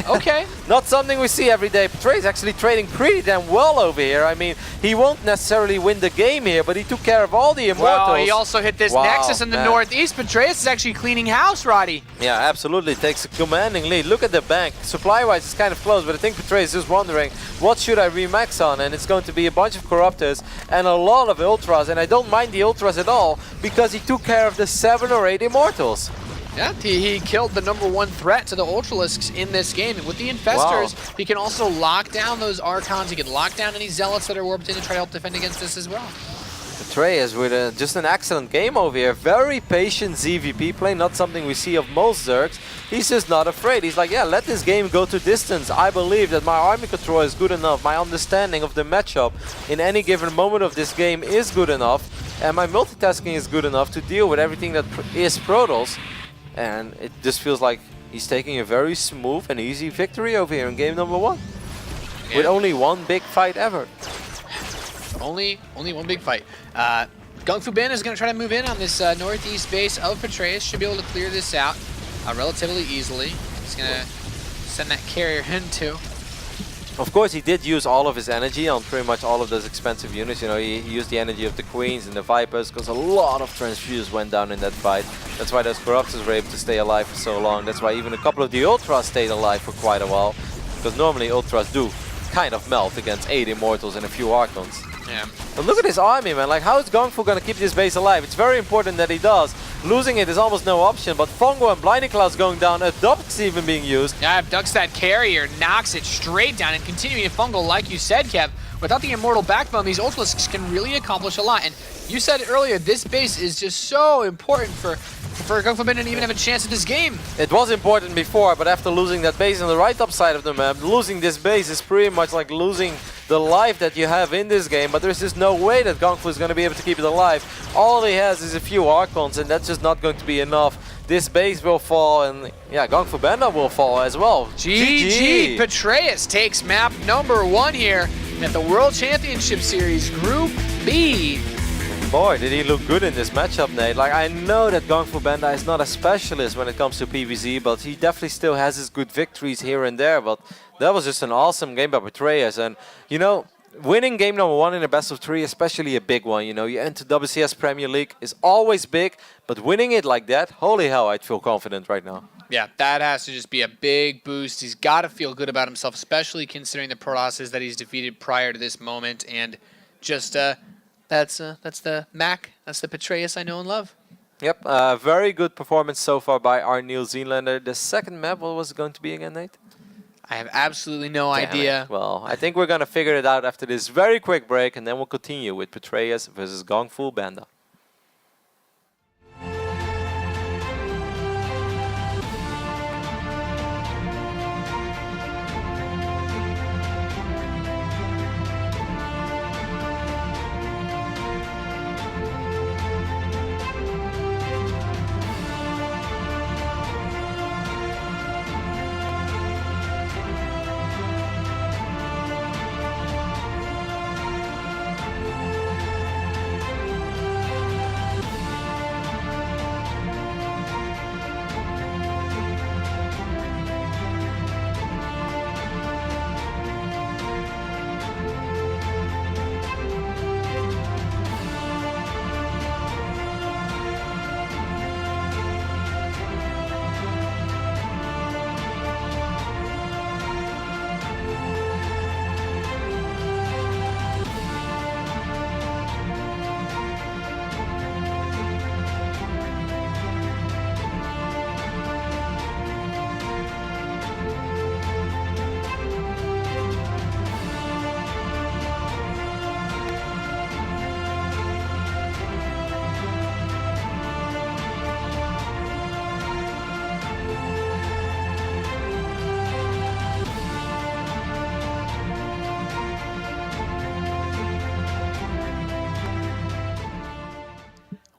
S6: Okay.
S7: Not something we see every day. Petraeus actually trading pretty damn well over here. I mean, he won't necessarily win the game here, but he took care of all the Immortals.
S6: Well, he also hit this Nexus in the northeast. Petraeus is actually cleaning house, Roddy.
S7: Yeah, absolutely. Takes a commanding lead. Look at the bank. Supply-wise, it's kind of close, but I think Petraeus is just wondering, what should I remax on? And it's going to be a bunch of Corruptors and a lot of Ultras, and I don't mind the Ultras at all, because he took care of the 7 or 8 Immortals.
S6: Yeah, he killed the #1 threat to the Ultralisks in this game. And with the Infestors, he can also lock down those Archons. He can lock down any Zealots that are warped in to try to help defend against this as well.
S7: Petraeus with just an excellent game over here. Very patient ZvP play, not something we see of most Zergs. He's just not afraid. He's like, yeah, let this game go to distance. I believe that my army control is good enough. My understanding of the matchup in any given moment of this game is good enough. And my multitasking is good enough to deal with everything that is Protoss. And it just feels like he's taking a very smooth and easy victory over here in game #1. Yeah. With only 1 big fight ever.
S6: Only 1 big fight. GunGFuBanDa is going to try to move in on this northeast base of Petraeus. Should be able to clear this out relatively easily. He's going to send that carrier in too.
S7: Of course, he did use all of his energy on pretty much all of those expensive units. You know, he used the energy of the Queens and the Vipers because a lot of transfuse went down in that fight. That's why those Corruptors were able to stay alive for so long. That's why even a couple of the Ultras stayed alive for quite a while. Because normally Ultras do kind of melt against 8 Immortals and a few Archons.
S6: Yeah.
S7: But look at this army, man. Like, how is GunGfu going to keep this base alive? It's very important that he does. Losing it is almost no option, but Fongo and Blinding Cloud's going down. A Duck's even being used.
S6: Yeah, Duck's that carrier, knocks it straight down, and continuing to Fungal, like you said, Kev, without the Immortal backbone, these Ultralisks can really accomplish a lot. And you said it earlier, this base is just so important for GunGFuBanDa to even have a chance at this game.
S7: It was important before, but after losing that base on the right top side of the map, losing this base is pretty much like losing the life that you have in this game, but there's just no way that GunGfu is going to be able to keep it alive. All he has is a few Archons, and that's just not going to be enough. This base will fall, and yeah, GunGFuBanDa will fall as well.
S6: GG! Petraeus takes map number 1 here at the World Championship Series Group B.
S7: Boy, did he look good in this matchup, Nate. Like, I know that GunGFuBanDa is not a specialist when it comes to PvZ, but he definitely still has his good victories here and there. But that was just an awesome game by Petraeus. And, you know, winning game number 1 in a best of 3, especially a big one, you know, you enter WCS Premier League, is always big, but winning it like that, holy hell, I'd feel confident right now.
S6: Yeah, that has to just be a big boost. He's got to feel good about himself, especially considering the Protosses that he's defeated prior to this moment. And just, that's the Mac, that's the Petraeus I know and love.
S7: Yep, very good performance so far by our New Zealander. The second map, what was it going to be again, Nate?
S6: I have absolutely no
S7: Damn
S6: idea.
S7: it. Well, I think we're going to figure it out after this very quick break, and then we'll continue with Petraeus versus GunGFuBanDa.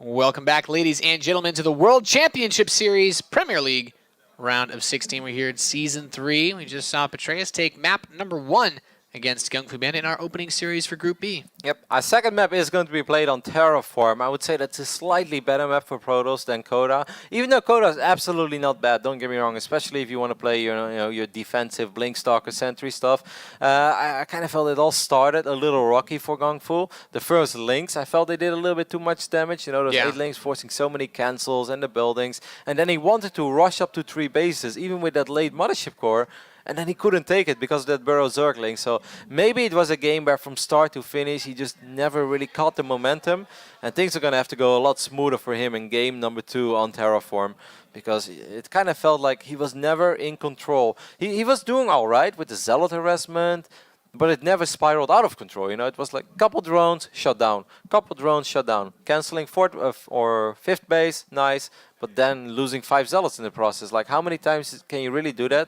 S6: Welcome back, ladies and gentlemen, to the World Championship Series Premier League round of 16. We're here in Season 3. We just saw Petraeus take map number 1 against GunGFuBanDa in our opening series for Group B.
S7: Yep, our second map is going to be played on Terraform. I would say that's a slightly better map for Protoss than Coda. Even though Coda is absolutely not bad, don't get me wrong, especially if you want to play your defensive Blink Stalker Sentry stuff. I kind of felt it all started a little rocky for GunGfu. The first links, I felt they did a little bit too much damage. You know, those 8 links forcing so many cancels and the buildings. And then he wanted to rush up to 3 bases, even with that late Mothership Core. And then he couldn't take it because of that Burrow Zergling. So maybe it was a game where from start to finish he just never really caught the momentum. And things are going to have to go a lot smoother for him in game number 2 on Terraform. Because it kind of felt like he was never in control. He was doing all right with the Zealot harassment, but it never spiraled out of control. You know, it was like couple drones, shut down. Couple drones, shut down. Canceling 4th or 5th base, nice. But then losing 5 Zealots in the process. Like, how many times can you really do that?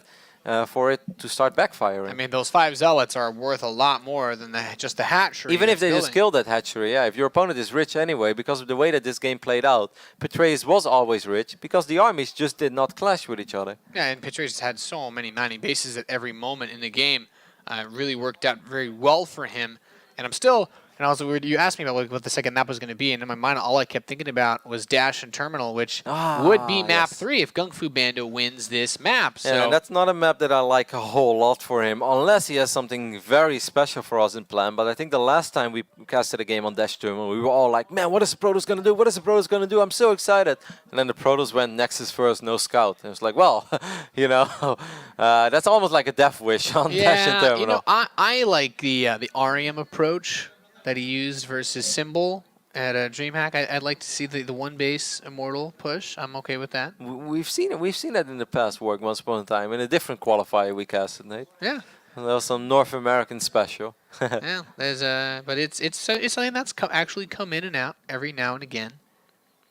S7: For it to start backfiring.
S6: I mean, those 5 Zealots are worth a lot more than just the hatchery.
S7: Even if they just killed that hatchery, yeah. If your opponent is rich anyway, because of the way that this game played out, Petraeus was always rich because the armies just did not clash with each other.
S6: Yeah, and Petraeus had so many mining bases at every moment in the game. It really worked out very well for him. And I'm still And also, you asked me about what the second map was going to be, and in my mind, all I kept thinking about was Dash and Terminal, which would be map 3 if GunGFuBanDa wins this map. So
S7: Yeah, that's not a map that I like a whole lot for him, unless he has something very special for us in plan. But I think the last time we casted a game on Dash Terminal, we were all like, man, what is the Protoss going to do? What is the Protoss going to do? I'm so excited. And then the Protoss went Nexus first, no Scout. And it's like, well, you know, that's almost like a death wish on Dash and Terminal.
S6: You know, I like the Arium approach that he used versus Symbol at DreamHack. I'd like to see the one base Immortal push. I'm okay with that.
S7: We've seen it. We've seen that in the past work once upon a time in a different qualifier we casted, Nate.
S6: Yeah.
S7: And there was some North American special.
S6: Yeah. There's but it's something that's actually come in and out every now and again.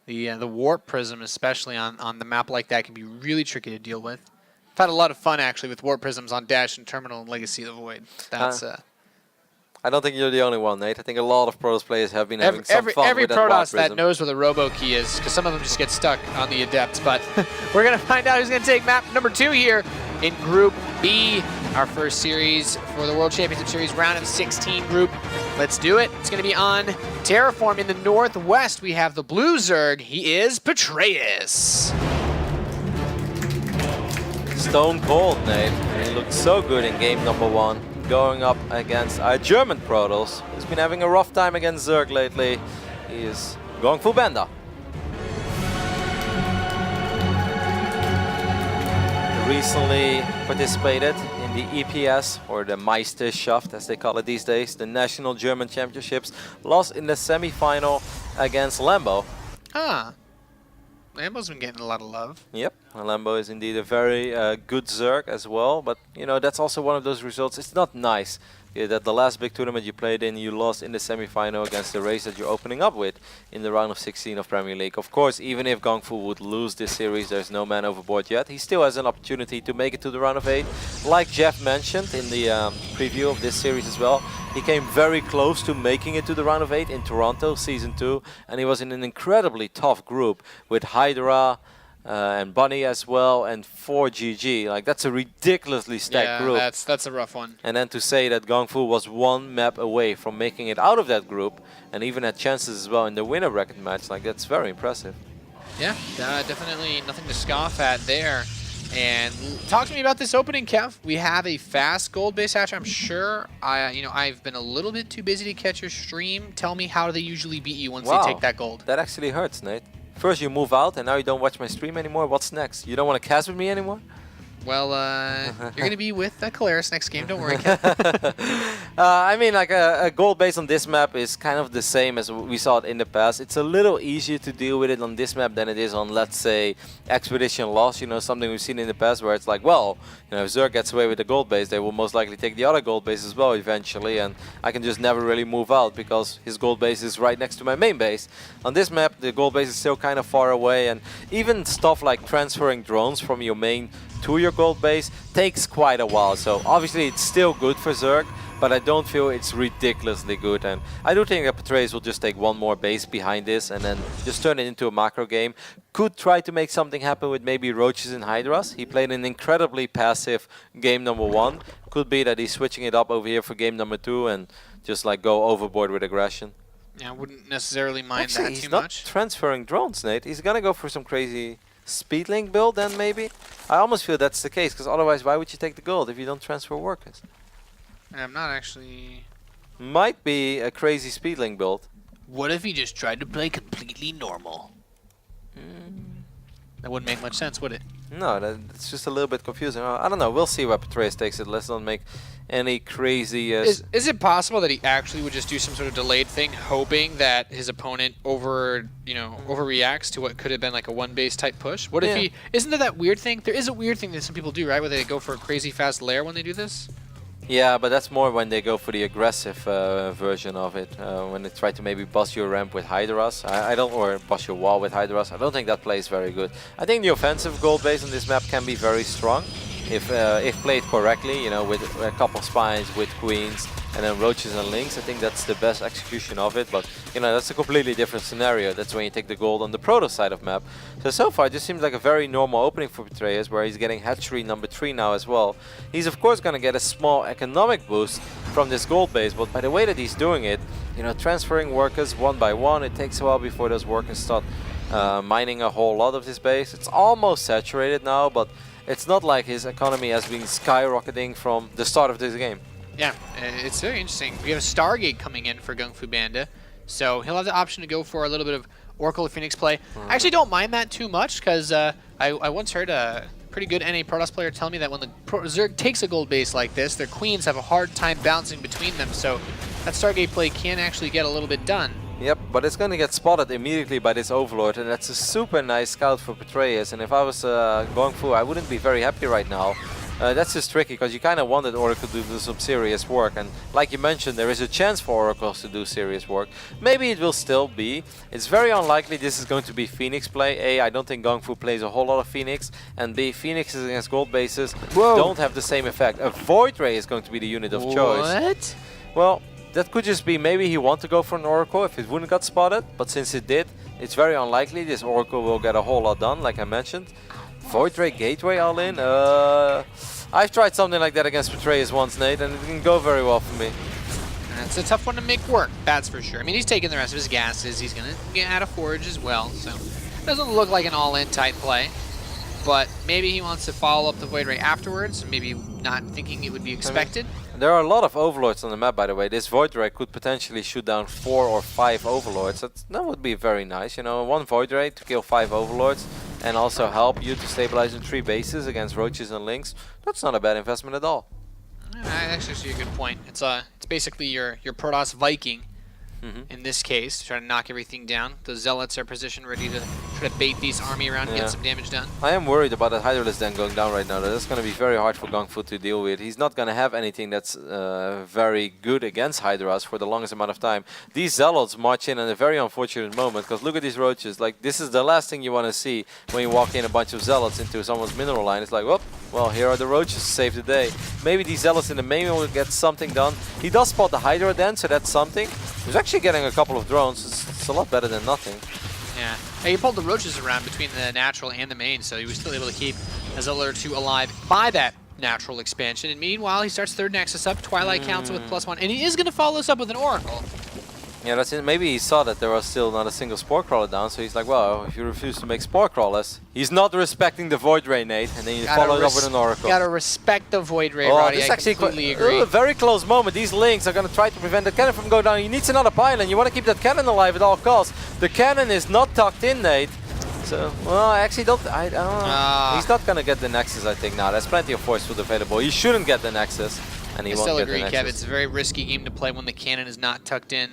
S6: The Warp Prism, especially on the map like that, can be really tricky to deal with. I've had a lot of fun actually with Warp Prisms on Dash and Terminal and Legacy of the Void. That's
S7: I don't think you're the only one, Nate. I think a lot of Protoss players have been having some fun
S6: every
S7: with that
S6: Protoss
S7: Warp
S6: that knows where the Robo Key is, because some of them just get stuck on the Adepts. But we're going to find out who's going to take map number 2 here in Group B, our first series for the World Championship Series round of 16 group. Let's do it. It's going to be on Terraform. In the northwest, we have the blue Zerg. He is Petraeus.
S7: Stone cold, Nate. And he looked so good in game number 1. Going up against our German Protoss. He's been having a rough time against Zerg lately. He is GunGFuBanDa. Recently participated in the EPS, or the Meisterschaft as they call it these days, the National German Championships. Lost in the semi-final against Lambo.
S6: Lambo's been getting a lot of love.
S7: Yep, Lambo is indeed a very good Zerg as well, but you know, that's also one of those results. It's not nice that the last big tournament you played in, you lost in the semi-final against the race that you're opening up with in the round of 16 of Premier League. Of course, even if GunGfu would lose this series, there's no man overboard yet. He still has an opportunity to make it to the round of 8. Like Jeff mentioned in the preview of this series as well, he came very close to making it to the round of 8 in Toronto, Season 2, and he was in an incredibly tough group with Hydra, and Bunny as well, and 4GG. Like, that's a ridiculously stacked group.
S6: Yeah, that's a rough one.
S7: And then to say that GunGfu was one map away from making it out of that group, and even had chances as well in the winner bracket match, like, that's very impressive.
S6: Yeah, definitely nothing to scoff at there. And talk to me about this opening, Kev. We have a fast gold-based hatcher. I'm sure I've been a little bit too busy to catch your stream. Tell me how they usually beat you once they take that gold.
S7: That actually hurts, Nate. First you move out, and now you don't watch my stream anymore. What's next? You don't want to cast with me anymore?
S6: Well, you're going to be with Kalaris next game. Don't worry, Kev.
S7: I mean, like a goal based on this map is kind of the same as we saw it in the past. It's a little easier to deal with it on this map than it is on, let's say, Expedition Lost. You know, something we've seen in the past where it's like, well, you know, if Zerg gets away with the gold base, they will most likely take the other gold base as well eventually, and I can just never really move out because his gold base is right next to my main base. On this map, the gold base is still kind of far away, and even stuff like transferring drones from your main to your gold base takes quite a while. So obviously it's still good for Zerg, but I don't feel it's ridiculously good. And I do think that Petraeus will just take one more base behind this and then just turn it into a macro game. Could try to make something happen with maybe Roaches and Hydras. He played an incredibly passive game number 1. Could be that he's switching it up over here for game number 2 and just like go overboard with aggression.
S6: Yeah, I wouldn't necessarily mind
S7: Actually,
S6: that
S7: he's
S6: too
S7: not
S6: much.
S7: transferring drones, Nate. He's gonna go for some crazy Speedlink build then maybe? I almost feel that's the case, because otherwise why would you take the gold if you don't transfer workers?
S6: I'm not actually...
S7: Might be a crazy Speedlink build.
S6: What if he just tried to play completely normal? That wouldn't make much sense, would it?
S7: No, it's just a little bit confusing. I don't know, we'll see where Petraeus takes it. Let's not make any crazy...
S6: Is it possible that he actually would just do some sort of delayed thing, hoping that his opponent overreacts to what could have been like a one base type push? What if he... Isn't there that weird thing? There is a weird thing that some people do, right? Where they go for a crazy fast lair when they do this?
S7: Yeah, but that's more when they go for the aggressive version of it. When they try to maybe bust your ramp with Hydras. Or bust your wall with Hydras. I don't think that plays very good. I think the offensive gold base on this map can be very strong. If played correctly, you know, with a couple spines, with queens, and then roaches and links. I think that's the best execution of it, but you know, that's a completely different scenario. That's when you take the gold on the Proto side of map. So far, it just seems like a very normal opening for Petraeus, where he's getting hatchery number 3 now as well. He's of course going to get a small economic boost from this gold base, but by the way that he's doing it, you know, transferring workers one by one, it takes a while before those workers start mining a whole lot of this base. It's almost saturated now, but it's not like his economy has been skyrocketing from the start of this game.
S6: Yeah, it's very interesting. We have a Stargate coming in for GunGFuBanDa, so he'll have the option to go for a little bit of Oracle or Phoenix play. I actually don't mind that too much, because I once heard a pretty good NA Protoss player tell me that when the Zerg takes a gold base like this, their queens have a hard time bouncing between them, so that Stargate play can actually get a little bit done.
S7: Yep, but it's going to get spotted immediately by this Overlord, and that's a super nice scout for Petraeus. And if I was GunGfu, I wouldn't be very happy right now. That's just tricky, because you kind of wanted Oracle to do some serious work, and like you mentioned, there is a chance for Oracles to do serious work. Maybe it will still be. It's very unlikely this is going to be Phoenix play. A, I don't think GunGfu plays a whole lot of Phoenix, and B, Phoenixes against gold bases don't have the same effect. A Void Ray is going to be the unit of choice.
S6: What?
S7: Well, that could just be maybe he wanted to go for an Oracle if it wouldn't got spotted, but since it did, it's very unlikely this Oracle will get a whole lot done, like I mentioned. Void Ray Gateway all in? I've tried something like that against Petraeus once, Nate, and it didn't go very well for me.
S6: It's a tough one to make work, that's for sure. I mean, he's taking the rest of his gases. He's going to get out of Forge as well, so it doesn't look like an all-in type play. But maybe he wants to follow up the Void Ray afterwards, maybe not thinking it would be expected.
S7: There are a lot of Overlords on the map, by the way. This Void Ray could potentially shoot down 4 or 5 Overlords. That would be very nice, you know, 1 Void Ray to kill 5 Overlords and also help you to stabilize in 3 bases against roaches and links. That's not a bad investment at all.
S6: That's actually a good point. It's basically your Protoss Viking in this case, to try to knock everything down. The Zealots are positioned ready to try to bait these army around and get some damage done.
S7: I am worried about that Hydralisk then going down right now. That's going to be very hard for GunGfu to deal with. He's not going to have anything that's very good against Hydras for the longest amount of time. These Zealots march in at a very unfortunate moment, because look at these roaches. Like, this is the last thing you want to see when you walk in a bunch of Zealots into someone's mineral line. It's like, whoop, well, here are the roaches to save the day. Maybe these Zealots in the main will get something done. He does spot the Hydra then, so that's something. He's actually getting a couple of drones. It's a lot better than nothing.
S6: Yeah. He pulled the roaches around between the natural and the main, so he was still able to keep a Zealot or 2 alive by that natural expansion. And meanwhile, he starts 3rd Nexus up, Twilight Council with +1, and he is going to follow this up with an Oracle.
S7: Yeah, that's it. Maybe he saw that there was still not a single Spore Crawler down, so he's like, well, if you refuse to make Spore Crawlers, he's not respecting the Void Ray, Nate, and then you follow it up with an Oracle.
S6: Gotta respect the Void Ray, Roddy.
S7: This
S6: I
S7: actually
S6: completely agree.
S7: A very close moment. These links are going to try to prevent the cannon from going down. He needs another pylon. You want to keep that cannon alive at all costs. The cannon is not tucked in, Nate. So, well, I actually don't. I don't know. He's not going to get the Nexus, I think. Now, there's plenty of force field available. He shouldn't get the Nexus, and he won't
S6: still
S7: get
S6: agree,
S7: the
S6: Kev.
S7: Nexus.
S6: It's a very risky game to play when the cannon is not tucked in.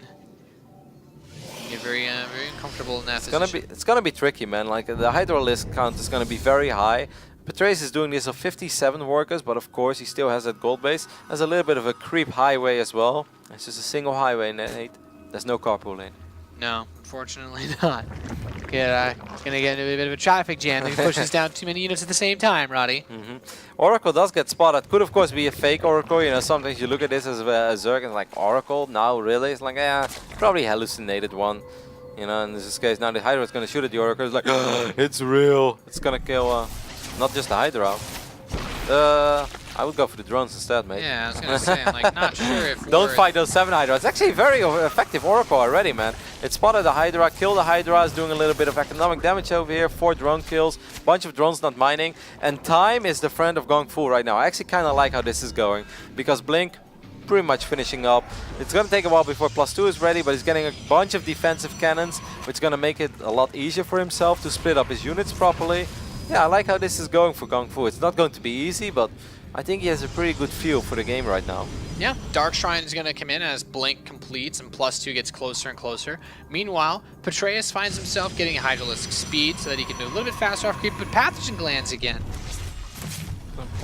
S6: You're very uncomfortable in that position.
S7: It's gonna be tricky, man. Like, the Hydralisk count is gonna be very high. Petraeus is doing this of 57 workers, but of course he still has that gold base. There's a little bit of a creep highway as well. It's just a single highway, Nate. There's no carpool lane.
S6: No, unfortunately not. Gonna get into a bit of a traffic jam. He pushes down too many units at the same time, Roddy.
S7: Oracle does get spotted. Could of course be a fake Oracle. You know, sometimes you look at this as a Zerg and like, Oracle? Now really? It's like, yeah, probably hallucinated one. You know, in this case, now the Hydra is gonna shoot at the Oracle. It's like, it's real. It's gonna kill not just the Hydra. I would go for the drones instead, mate.
S6: Yeah, I was gonna say, I'm like, not sure if
S7: Don't fight those 7 Hydra. It's actually very effective Oracle already, man. It spotted the Hydra, killed the Hydra, is doing a little bit of economic damage over here. 4 drone kills, bunch of drones not mining, and time is the friend of GunGfu right now. I actually kind of like how this is going, because Blink pretty much finishing up. It's gonna take a while before +2 is ready, but he's getting a bunch of defensive cannons, which is gonna make it a lot easier for himself to split up his units properly. Yeah, I like how this is going for GunGfu. It's not going to be easy, but I think he has a pretty good feel for the game right now.
S6: Yeah, Dark Shrine is going to come in as Blink completes and +2 gets closer and closer. Meanwhile, Petraeus finds himself getting a Hydralisk speed so that he can move a little bit faster off creep, but Pathogen glands again.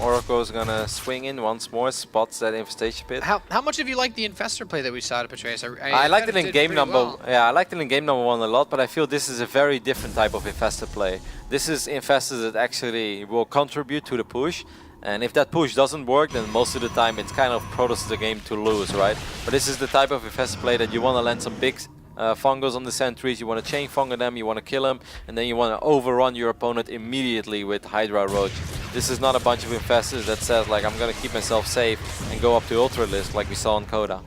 S7: Oracle is going to swing in once more, spots that infestation pit.
S6: How much have you liked the Infestor play that we saw to Petraeus?
S7: I liked it in game number. Yeah, I liked it in game number 1 a lot, but I feel this is a very different type of Infestor play. This is Infestor that actually will contribute to the push. And if that push doesn't work, then most of the time it's kind of Protoss the game to lose, right? But this is the type of infested play that you want to land some big fungos on the sentries, you want to chain fungo them, you want to kill them, and then you want to overrun your opponent immediately with Hydra Roach. This is not a bunch of infestors that says like I'm going to keep myself safe and go up to Ultralisk like we saw in Coda.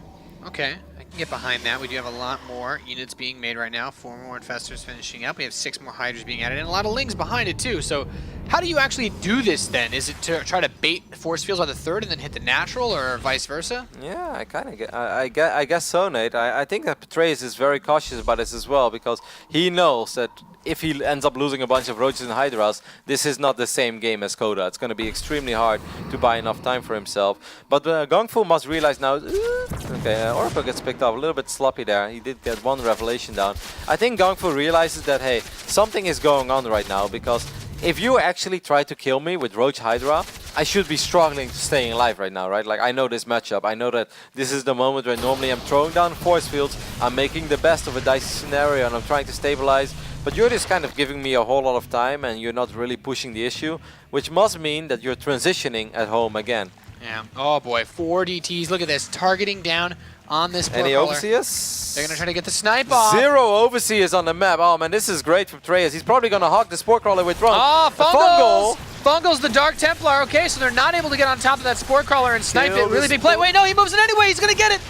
S6: Okay, I can get behind that. We do have a lot more units being made right now. 4 more infestors finishing up. We have 6 more Hydras being added, and a lot of Lings behind it too. So how do you actually do this then? Is it to try to bait force fields on the 3rd and then hit the natural, or vice versa?
S7: Yeah, I kind of get. I guess so, Nate. I think that Petraeus is very cautious about this as well, because he knows that if he ends up losing a bunch of Roaches and Hydras, this is not the same game as Coda. It's going to be extremely hard to buy enough time for himself. But GunGFu must realize now. Okay, Oracle gets picked up a little bit sloppy there. He did get 1 revelation down. I think GunGFu realizes that hey, something is going on right now, because if you actually try to kill me with Roach Hydra, I should be struggling to stay alive right now, right? Like, I know this matchup. I know that this is the moment where normally I'm throwing down force fields, I'm making the best of a dicey scenario, and I'm trying to stabilize. But you're just kind of giving me a whole lot of time, and you're not really pushing the issue, which must mean that you're transitioning at home again.
S6: Yeah. Oh boy, 4 DTs. Look at this, targeting down on this
S7: Any
S6: Portcaller.
S7: Overseers?
S6: They're gonna try to get the snipe off.
S7: 0 Overseers on the map. Oh man, this is great for Petraeus. He's probably gonna hog the Spore Crawler with drone.
S6: Oh, Fungals! Fungal's the Dark Templar. Okay, so they're not able to get on top of that Spore Crawler and snipe it. Really big play. Wait, no, he moves it anyway. He's gonna get it.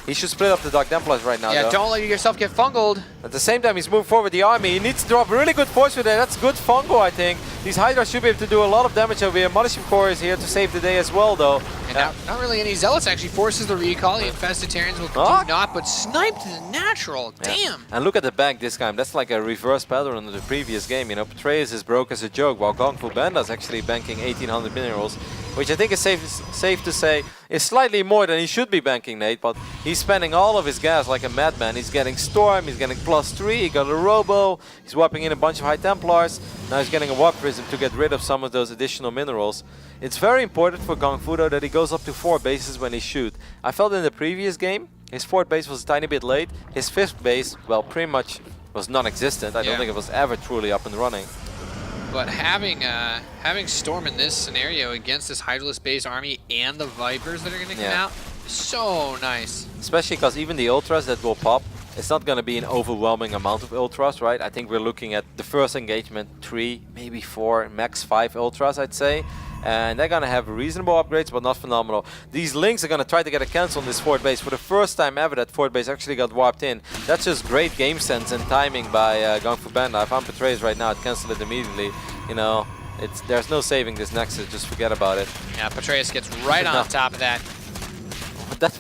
S7: He should split up the Dark Templars right now,
S6: Yeah,
S7: though.
S6: don't let yourself get fungled.
S7: At the same time, he's moving forward the army. He needs to drop really good force with it. That's good fungo, I think. These Hydras should be able to do a lot of damage over here. Mothership Core is here to save the day as well, though.
S6: And not really any Zealots actually forces the recall. The infested Terrans will do not, but sniped the natural. Damn.
S7: And look at the bank this time. That's like a reverse pattern of the previous game. You know, Petraeus is broke as a joke, while GunGFuBanDa is actually banking 1800 minerals, which I think is safe to say is slightly more than he should be banking, Nate. But he's spending all of his gas like a madman. He's getting Storm, he's getting +3, he got a Robo, he's wiping in a bunch of High Templars. Now he's getting a Warp Prism to get rid of some of those additional minerals. It's very important for GunGFu though that he goes up to 4 bases when he shoots. I felt in the previous game, his 4th base was a tiny bit late. His 5th base, well, pretty much was non-existent. I don't think it was ever truly up and running.
S6: But having Storm in this scenario against this Hydralisk-based army and the Vipers that are going to come out is so nice.
S7: Especially because even the Ultras that will pop, it's not going to be an overwhelming amount of Ultras, right? I think we're looking at the first engagement 3, maybe 4, max 5 Ultras, I'd say. And they're going to have reasonable upgrades, but not phenomenal. These Lings are going to try to get a cancel on this 4th base. For the first time ever, that 4th base actually got warped in. That's just great game sense and timing by GunGFuBanDa. If I'm Petraeus right now, I'd cancel it immediately. You know, there's no saving this Nexus, just forget about it.
S6: Yeah, Petraeus gets right on top of that.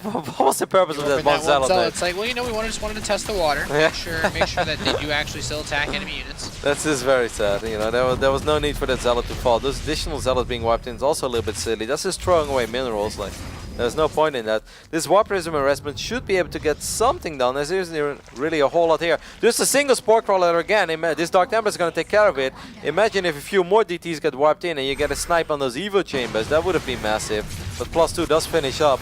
S7: What was the purpose of that one Zealot?
S6: It's like, well, you know, we just wanted to test the water. Make sure that they do actually still attack enemy units.
S7: That's just very sad. You know, there was no need for that Zealot to fall. Those additional Zealots being wiped in is also a little bit silly. That's just throwing away minerals. Like, there's no point in that. This Warp Prism harassment should be able to get something done. There isn't really a whole lot here. Just a single Spore Crawler again. This Dark Templar is going to take care of it. Imagine if a few more DTs get wiped in and you get a snipe on those Evo chambers. That would have been massive. But +2 does finish up.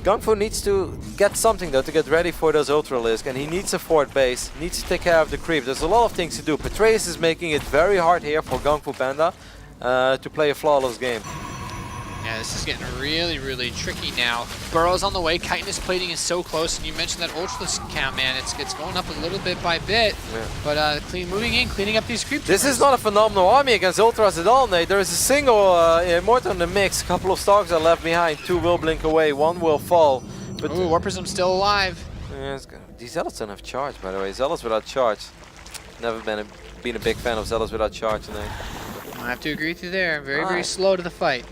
S7: GunGFu needs to get something though to get ready for those Ultralisk, and he needs a 4th base, needs to take care of the creep. There's a lot of things to do. Petraeus is making it very hard here for GunGFuBanDa to play a flawless game.
S6: Yeah, this is getting really, really tricky now. Burrow's on the way, chitinous plating is so close, and you mentioned that Ultralisk count, man. It's going up a little bit by bit, but moving in, cleaning up these creep.
S7: This is not a phenomenal army against Ultras at all, Nate. There is a single Immortal in the mix, a couple of Stalks are left behind, 2 will blink away, 1 will fall. But
S6: ooh, Warp Prism's still alive.
S7: Yeah, these Zealots don't have charge, by the way. Zealots without charge. Never been a big fan of Zealots without charge, Nate.
S6: I have to agree with you there. Very, very slow to the fight.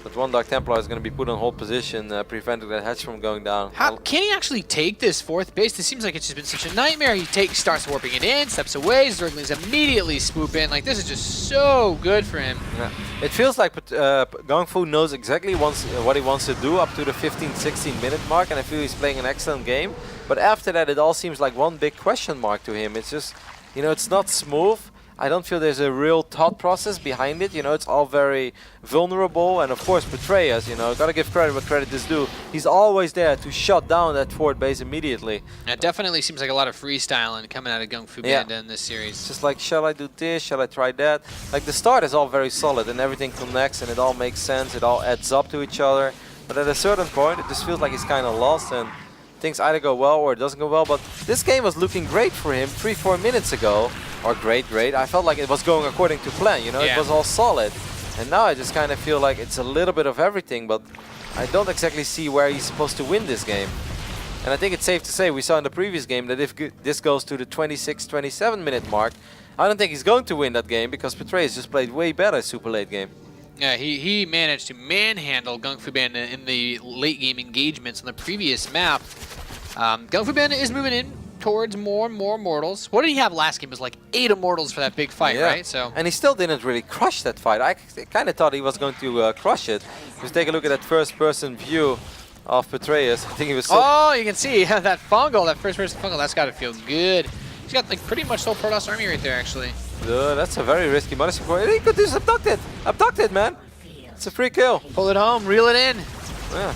S7: But one Dark Templar is going to be put on hold position, preventing that hatch from going down.
S6: How can he actually take this 4th base? This seems like it's just been such a nightmare. He starts warping it in, steps away, Zerglings immediately swoop in. Like, this is just so good for him.
S7: Yeah. It feels like GunGFu knows exactly what he wants to do up to the 15-16 minute mark, and I feel he's playing an excellent game. But after that, it all seems like one big question mark to him. It's just, you know, it's not smooth. I don't feel there's a real thought process behind it. You know, it's all very vulnerable. And of course, Petraeus, you know, gotta give credit where credit is due. He's always there to shut down that forward base immediately.
S6: It definitely seems like a lot of freestyling coming out of GunGFuBanDa in this series.
S7: Just like, shall I do this? Shall I try that? Like, the start is all very solid and everything connects and it all makes sense. It all adds up to each other. But at a certain point, it just feels like he's kind of lost and things either go well or it doesn't go well. But this game was looking great for him 3-4 minutes ago. Or great. I felt like it was going according to plan, you know, it was all solid. And now I just kind of feel like it's a little bit of everything, but I don't exactly see where he's supposed to win this game. And I think it's safe to say, we saw in the previous game that if this goes to the 26-27 minute mark, I don't think he's going to win that game because Petraeus just played way better super late game.
S6: Yeah, he managed to manhandle GunGFuBanDa in the late game engagements on the previous map. GunGFuBanDa is moving in towards more and more Immortals. What did he have last game? It was like 8 Immortals for that big fight, right? So,
S7: and he still didn't really crush that fight. I kind of thought he was going to crush it. Just take a look at that first-person view of Petraeus. I think he was so...
S6: Oh, you can see that fungal, that first-person fungal. That's got to feel good. He's got like pretty much whole Protoss army right there, actually.
S7: That's a very risky Modesty for it. He could just abduct it. Abduct it, man. It's a free kill.
S6: Pull it home, reel it in.
S7: Yeah.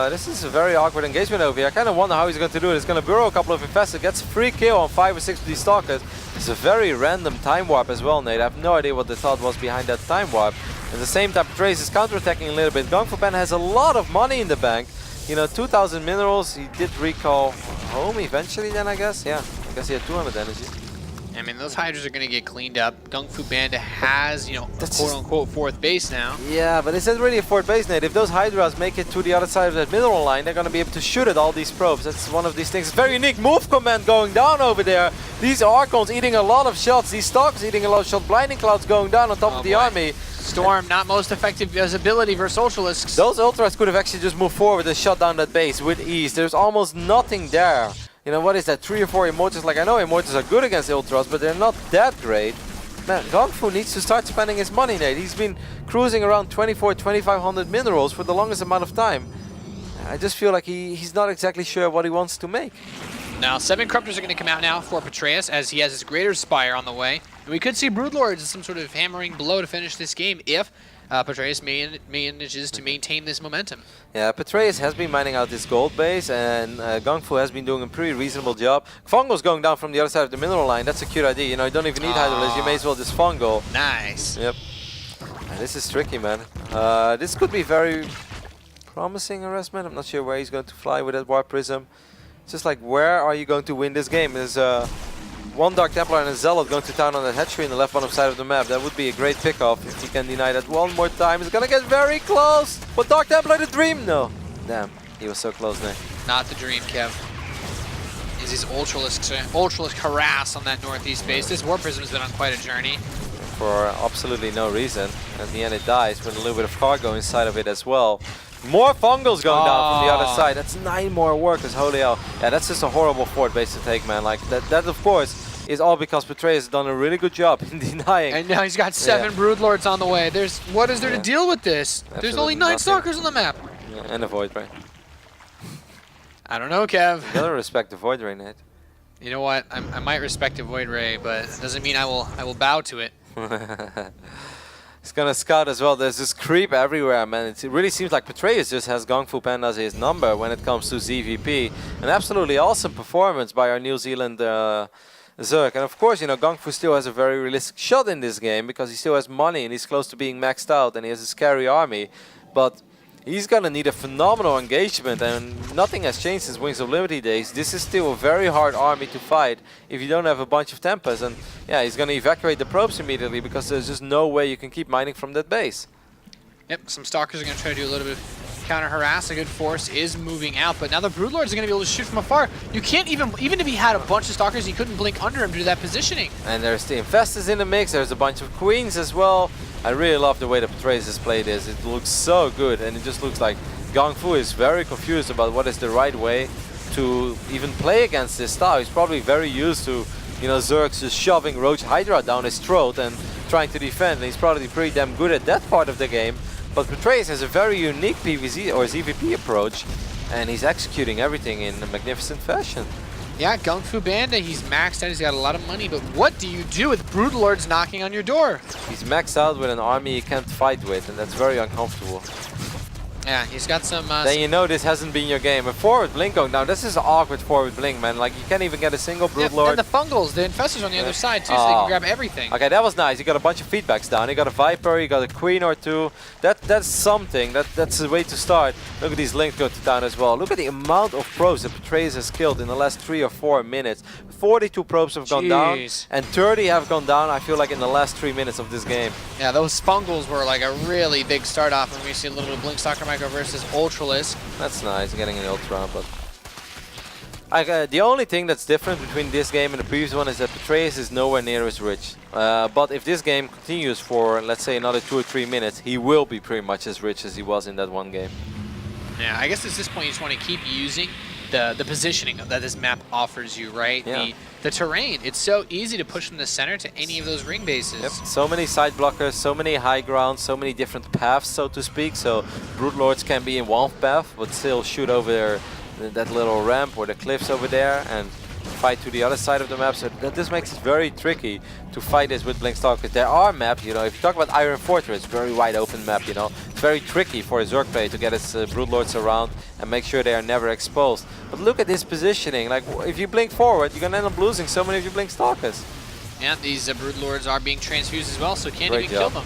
S7: This is a very awkward engagement over here. I kind of wonder how he's going to do it. He's going to burrow a couple of infestors, gets a free kill on 5 or 6 of these stalkers. It's a very random time warp as well, Nate. I have no idea what the thought was behind that time warp. At the same time, Petraeus is counterattacking a little bit. GunGFuBanDa has a lot of money in the bank. You know, 2,000 minerals. He did recall home eventually then, I guess. Yeah, I guess he had 200 energy.
S6: I mean, those Hydras are going to get cleaned up. GunGFuBanDa has, you know, a quote-unquote 4th base now.
S7: Yeah, but is that really a 4th base, Nate? If those Hydras make it to the other side of that mineral line, they're going to be able to shoot at all these probes. That's one of these things. It's very unique move command going down over there. These Archons eating a lot of shots. These Stalkers eating a lot of shots. Blinding Clouds going down on top of the army.
S6: Storm, not most effective visibility versus Socialists.
S7: Those Ultras could have actually just moved forward and shut down that base with ease. There's almost nothing there. You know, what is that, 3 or 4 Immortals? Like, I know Immortals are good against Ultras, but they're not that great. Man, GunGfu needs to start spending his money, Nate. He's been cruising around 2,500 minerals for the longest amount of time. I just feel like he's not exactly sure what he wants to make.
S6: Now, 7 Corruptors are going to come out now for Petraeus as he has his Greater Spire on the way. And we could see Broodlords as some sort of hammering blow to finish this game if Petraeus manages to maintain this momentum.
S7: Yeah, Petraeus has been mining out this gold base, and GunGfu has been doing a pretty reasonable job. Fungo's going down from the other side of the mineral line. That's a cute idea. You know, you don't even need Hydralisk. You may as well just Fungo.
S6: Nice.
S7: Yep. This is tricky, man. This could be very promising harassment. I'm not sure where he's going to fly with that Warp Prism. It's just like, where are you going to win this game? There's one Dark Templar and a Zealot going to town on that hatchery in the left bottom side of the map. That would be a great pickoff if he can deny that one more time. He's gonna get very close. But Dark Templar the dream? No. Damn, he was so close there.
S6: Not the dream, Kev. Is his Ultralisk harass on that northeast base. This Warp Prism has been on quite a journey.
S7: For absolutely no reason. At the end it dies with a little bit of cargo inside of it as well. More Fungals going down from the other side. That's 9 more workers, holy hell. Yeah, that's just a horrible fort base to take, man. Like, that of course, is all because Petraeus has done a really good job in denying.
S6: And now he's got 7 Broodlords on the way. What is there to deal with this?
S7: Absolutely
S6: There's only 9 Stalkers on the map.
S7: Yeah, and a Void Ray.
S6: I don't know, Kev.
S7: You gotta respect the Void Ray, Nate.
S6: You know what? I might respect a Void Ray, but it doesn't mean I will bow to it.
S7: He's gonna scout as well. There's this creep everywhere, man. It really seems like Petraeus just has GunGFuBanDa as his number when it comes to ZvP. An absolutely awesome performance by our New Zealand Zerg. And of course, you know, GunGfu still has a very realistic shot in this game because he still has money and he's close to being maxed out and he has a scary army. But he's gonna need a phenomenal engagement, and nothing has changed since Wings of Liberty days. This is still a very hard army to fight if you don't have a bunch of Tempests. And yeah, he's gonna evacuate the probes immediately because there's just no way you can keep mining from that base.
S6: Yep, some Stalkers are gonna try to do a little bit of counter harass. A good force is moving out, but now the Broodlords are gonna be able to shoot from afar. You can't even if he had a bunch of Stalkers, you couldn't blink under him due to that positioning.
S7: And there's the Infestors in the mix. There's a bunch of Queens as well. I really love the way that Petraeus has played this. It looks so good, and it just looks like GunGfu is very confused about what is the right way to even play against this style. He's probably very used to, you know, Zergs just shoving Roach Hydra down his throat and trying to defend. And he's probably pretty damn good at that part of the game. But Petraeus has a very unique PvZ or ZvP approach, and he's executing everything in a magnificent fashion.
S6: Yeah, GunGFuBanDa, he's maxed out, he's got a lot of money, but what do you do with Broodlords knocking on your door?
S7: He's maxed out with an army he can't fight with, and that's very uncomfortable.
S6: Yeah, he's got some...
S7: Then you know this hasn't been your game. A forward blink going down. This is awkward forward blink, man. Like, you can't even get a single Broodlord.
S6: And the Fungals, the Infestors on the other side, too, so they can grab everything.
S7: Okay, that was nice. You got a bunch of feedbacks down. You got a Viper, you got a Queen or two. That's something. That's a way to start. Look at these links go to down as well. Look at the amount of probes that Petraeus has killed in the last 3 or 4 minutes. 42 probes have gone down, and 30 have gone down, I feel like, in the last 3 minutes of this game.
S6: Yeah, those Fungals were like a really big start off when we see a little bit of Blink Stalker Micro versus Ultralisk.
S7: That's nice, getting an Ultra, but... the only thing that's different between this game and the previous one is that Petraeus is nowhere near as rich. But if this game continues for, let's say, another 2 or 3 minutes, he will be pretty much as rich as he was in that one game.
S6: Yeah, I guess at this point you just want to keep using the positioning that this map offers you, right?
S7: Yeah.
S6: The terrain. It's so easy to push from the center to any of those ring bases.
S7: Yep. So many side blockers, so many high grounds, so many different paths, so to speak. So Broodlords can be in one path, but still shoot over that little ramp or the cliffs over there and fight to the other side of the map. So this makes it very tricky to fight this with Blink Stalkers. There are maps, you know, if you talk about Iron Fortress, very wide open map, you know. It's very tricky for a Zergpay to get his Broodlords around and make sure they are never exposed. But look at this positioning. Like, if you blink forward, you're going to end up losing so many of your Blink Stalkers.
S6: Yeah, these Broodlords are being transfused as well, so can't even kill them.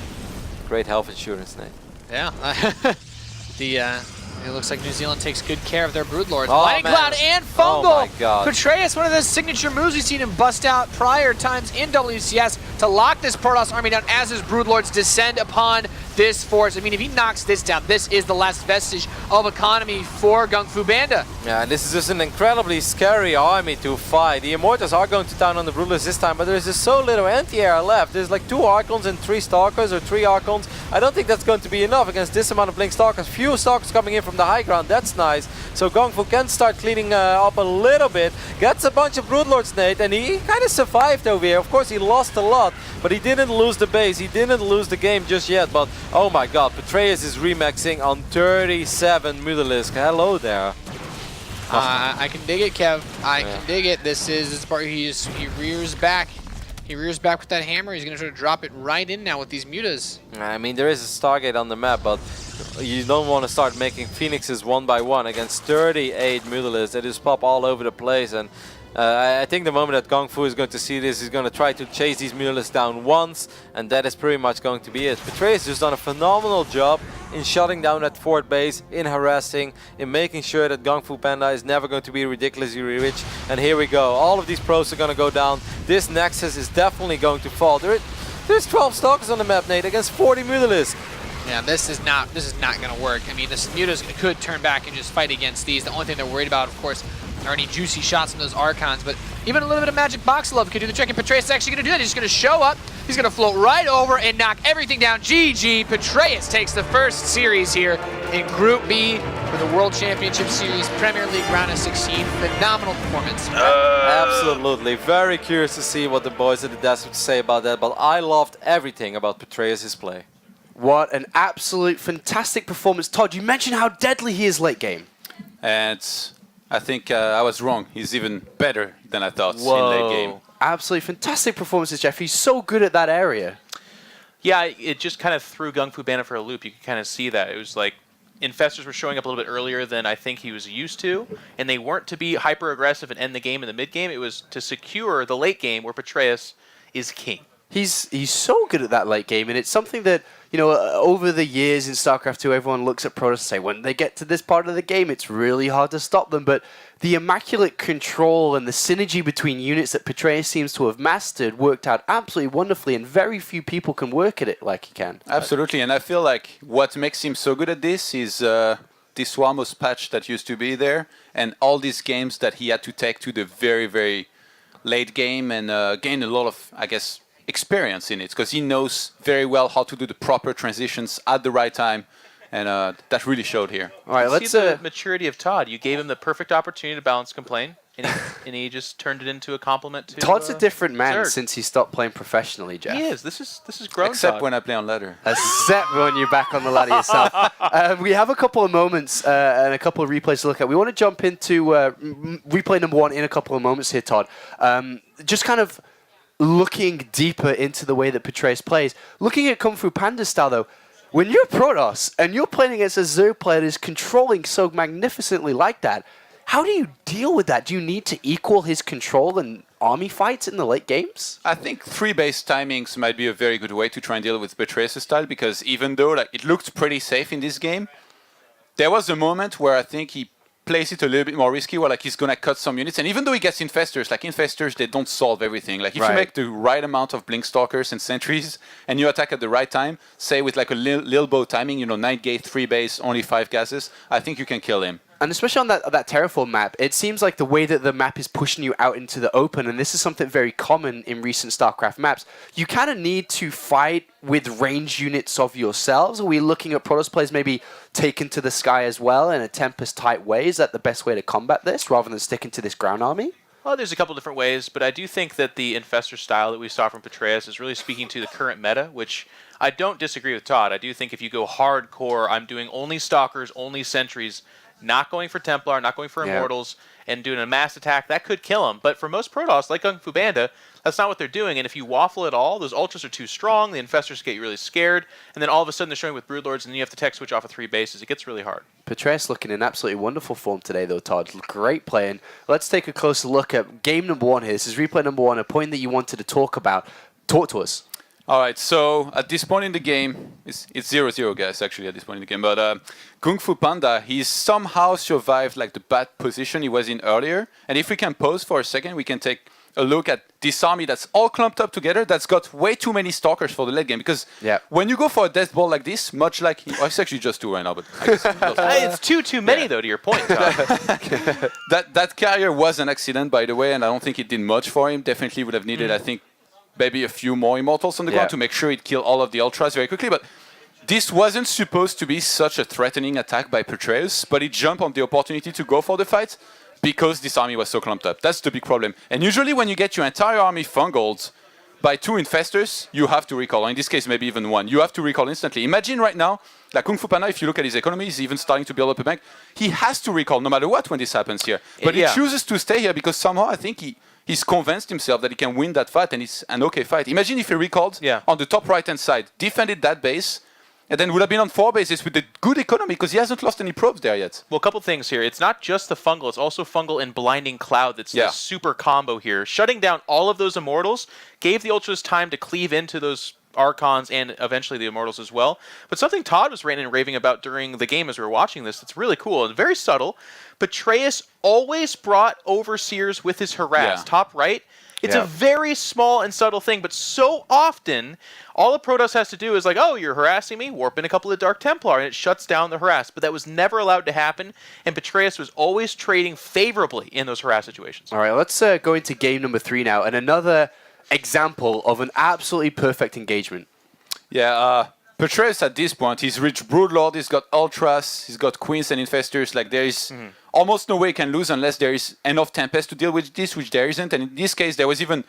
S7: Great health insurance, Nate.
S6: Yeah. It looks like New Zealand takes good care of their Broodlords.
S7: Oh,
S6: Lightning Cloud and Fungal!
S7: Oh my god.
S6: Petraeus, one of the signature moves we've seen him bust out prior times in WCS to lock this Protoss army down as his Broodlords descend upon this force. I mean, if he knocks this down, this is the last vestige of economy for GunGFuBanDa.
S7: Yeah, and this is just an incredibly scary army to fight. The Immortals are going to town on the Broodlords this time, but there's just so little anti-air left. There's like 2 Archons and 3 Stalkers, or 3 Archons. I don't think that's going to be enough against this amount of Blink Stalkers. Few Stalkers coming in from the high ground, that's nice. So GunGfu can start cleaning up a little bit. Gets a bunch of Broodlords, Nate, and he kind of survived over here. Of course, he lost a lot, but he didn't lose the base. He didn't lose the game just yet, but oh my god, Petraeus is remaxing on 37 Mutalisk. Hello there.
S6: I can dig it, Kev. I can dig it. This part he rears back. He rears back with that hammer. He's going to try to drop it right in now with these mutas.
S7: I mean, there is a Stargate on the map, but you don't want to start making Phoenixes one by one against 38 Mutalisks. They just pop all over the place, and I think the moment that GunGfu is going to see this, he's going to try to chase these Mutalisks down once, and that is pretty much going to be it. Petraeus has done a phenomenal job in shutting down that fort base, in harassing, in making sure that GunGFuBanDa is never going to be ridiculously rich. And here we go. All of these pros are going to go down. This Nexus is definitely going to fall. There's 12 Stalkers on the map, Nate, against 40 Mutalisks.
S6: Yeah, this is not going to work. I mean, this mutas could turn back and just fight against these. The only thing they're worried about, of course, are any juicy shots from those Archons, but even a little bit of Magic Box Love could do the trick, and Petraeus is actually going to do that. He's just going to show up, he's going to float right over and knock everything down. GG, Petraeus takes the first series here in Group B for the World Championship Series, Premier League round of 16. Phenomenal performance.
S7: Absolutely. Very curious to see what the boys at the desk would say about that, but I loved everything about Petraeus' play.
S1: What an absolute fantastic performance. Todd, you mentioned how deadly he is late game.
S3: And I think I was wrong. He's even better than I thought in late game.
S1: Absolutely fantastic performances, Jeff. He's so good at that area.
S2: Yeah, it just kind of threw GunGFuBanDa for a loop. You could kind of see that. It was like Infestors were showing up a little bit earlier than I think he was used to, and they weren't to be hyper-aggressive and end the game in the mid-game. It was to secure the late game where Petraeus is king.
S1: He's so good at that late game, and it's something that, you know, over the years in StarCraft 2, everyone looks at Protoss and say, when they get to this part of the game, it's really hard to stop them. But the immaculate control and the synergy between units that Petraeus seems to have mastered worked out absolutely wonderfully, and very few people can work at it like he can.
S3: Absolutely, and I feel like what makes him so good at this is this Wamos patch that used to be there, and all these games that he had to take to the very, very late game and gain a lot of, I guess, experience in it, because he knows very well how to do the proper transitions at the right time, and that really showed here.
S1: All right, let's
S2: see the maturity of Todd. You gave him the perfect opportunity to balance complain. and he just turned it into a compliment to
S1: Todd's a different man
S2: Zerg.
S1: since he stopped playing professionally, Jeff.
S2: He is. This is grown
S3: Except
S2: Todd.
S3: when I play on ladder.
S1: Except when you're back on the ladder yourself. We have a couple of moments and a couple of replays to look at. We want to jump into replay number 1 in a couple of moments here, Todd. Just kind of looking deeper into the way that Petraeus plays. Looking at GunGFuBanDa style, though, when you're Protoss and you're playing against a Zerg player that is controlling so magnificently like that, how do you deal with that? Do you need to equal his control in army fights in the late games?
S3: I think 3 base timings might be a very good way to try and deal with Petraeus' style, because even though it looked pretty safe in this game, there was a moment where I think he plays it a little bit more risky, where he's gonna cut some units, and even though he gets infestors, infestors, they don't solve everything. If you make the right amount of blink stalkers and sentries, and you attack at the right time, say with a little bow timing, 9 gate, 3 base, only 5 gases, I think you can kill him.
S1: And especially on that Terraform map, it seems like the way that the map is pushing you out into the open, and this is something very common in recent StarCraft maps, you kind of need to fight with range units of yourselves. Are we looking at Protoss players maybe taken to the sky as well in a Tempest-type way? Is that the best way to combat this, rather than sticking to this ground army?
S2: Well, there's a couple different ways, but I do think that the Infestor style that we saw from Petraeus is really speaking to the current meta, which I don't disagree with Todd. I do think if you go hardcore, I'm doing only Stalkers, only Sentries, not going for Templar, not going for Immortals, and doing a mass attack, that could kill them. But for most Protoss, like GunGFuBanDa, that's not what they're doing. And if you waffle at all, those Ultras are too strong, the Infestors get really scared, and then all of a sudden they're showing with Broodlords, and then you have to tech switch off of 3 bases. It gets really hard.
S1: Petraeus looking in absolutely wonderful form today, though, Todd. Great playing. Let's take a closer look at game number 1 here. This is replay number 1, a point that you wanted to talk about. Talk to us.
S3: All right, so at this point in the game, it's 0-0, guys, actually, at this point in the game. But GunGFuBanDa, he's somehow survived the bad position he was in earlier. And if we can pause for a second, we can take a look at this army that's all clumped up together, that's got way too many Stalkers for the late game. Because when you go for a Death Ball like this, much like... it's actually just 2 right now, but... I guess
S2: it's too many, though, to your point, Todd.
S3: that carrier was an accident, by the way, and I don't think it did much for him. Definitely would have needed, I think, maybe a few more Immortals on the ground to make sure it killed all of the Ultras very quickly. But this wasn't supposed to be such a threatening attack by Petraeus, but he jumped on the opportunity to go for the fight because this army was so clumped up. That's the big problem. And usually when you get your entire army fungled by 2 Infestors, you have to recall. Or in this case, maybe even 1. You have to recall instantly. Imagine right now, GunGFuBanDa, if you look at his economy, he's even starting to build up a bank. He has to recall no matter what when this happens here. But he chooses to stay here because somehow I think he's convinced himself that he can win that fight, and it's an okay fight. Imagine if he recalled on the top right-hand side, defended that base, and then would have been on 4 bases with a good economy because he hasn't lost any probes there yet.
S2: Well, a couple things here. It's not just the fungal, it's also fungal and blinding cloud that's the super combo here. Shutting down all of those Immortals gave the Ultras time to cleave into those Archons and eventually the Immortals as well. But something Todd was ranting and raving about during the game as we were watching this that's really cool and very subtle. Petraeus always brought Overseers with his harass. Top right. It's a very small and subtle thing, but so often, all a Protoss has to do is oh, you're harassing me, warp in a couple of Dark Templar, and it shuts down the harass. But that was never allowed to happen, and Petraeus was always trading favorably in those harass situations.
S1: All right, let's go into game number 3 now, and another example of an absolutely perfect engagement.
S3: Yeah, Petraeus at this point, he's reached Broodlord, he's got Ultras, he's got Queens and Infestors. There is almost no way he can lose unless there is enough Tempest to deal with this, which there isn't. And in this case, there was even,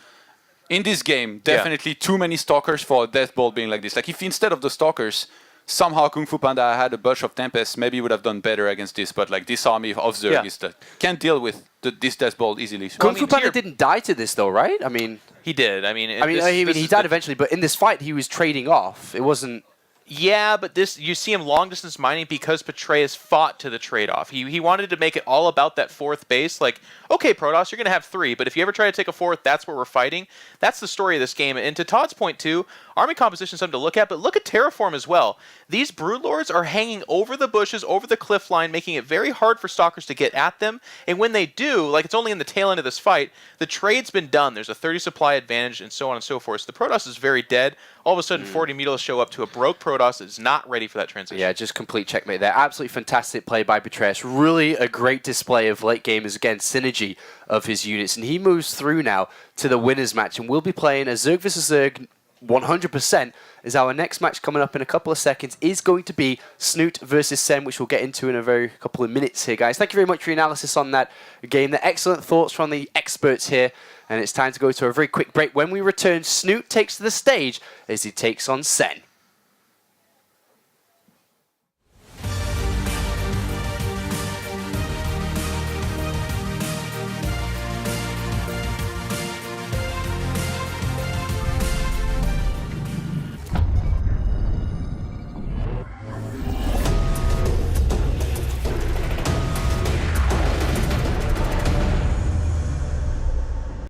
S3: in this game, definitely too many Stalkers for a Death Ball being like this. If instead of the Stalkers, somehow GunGFuBanDa had a bunch of Tempests, maybe he would have done better against this. But this army of Zerg can't deal with this Death Ball easily.
S1: GunGFuBanDa didn't die to this though, right? I mean...
S2: He did.
S1: He died eventually, but in this fight, he was trading off. It wasn't...
S2: Yeah, but you see him long distance mining because Petraeus fought to the trade-off. He wanted to make it all about that 4th base. Okay, Protoss, you're going to have 3, but if you ever try to take a 4th, that's where we're fighting. That's the story of this game. And to Todd's point, too, army composition is something to look at, but look at Terraform as well. These Broodlords are hanging over the bushes, over the cliff line, making it very hard for Stalkers to get at them. And when they do, it's only in the tail end of this fight, the trade's been done. There's a 30 supply advantage and so on and so forth. So the Protoss is very dead. All of a sudden, 40 Mutilas show up to a broke Protoss that is not ready for that transition.
S1: Yeah, just complete checkmate there. Absolutely fantastic play by Petraeus. Really a great display of late gamers, again, synergy of his units. And he moves through now to the winners match. And we'll be playing a Zerg vs. Zerg 100% is our next match coming up in a couple of seconds is going to be Snoot versus Sen, which we'll get into in a very couple of minutes here, guys. Thank you very much for your analysis on that game. The excellent thoughts from the experts here. And it's time to go to a very quick break. When we return, Snoot takes to the stage as he takes on Sen.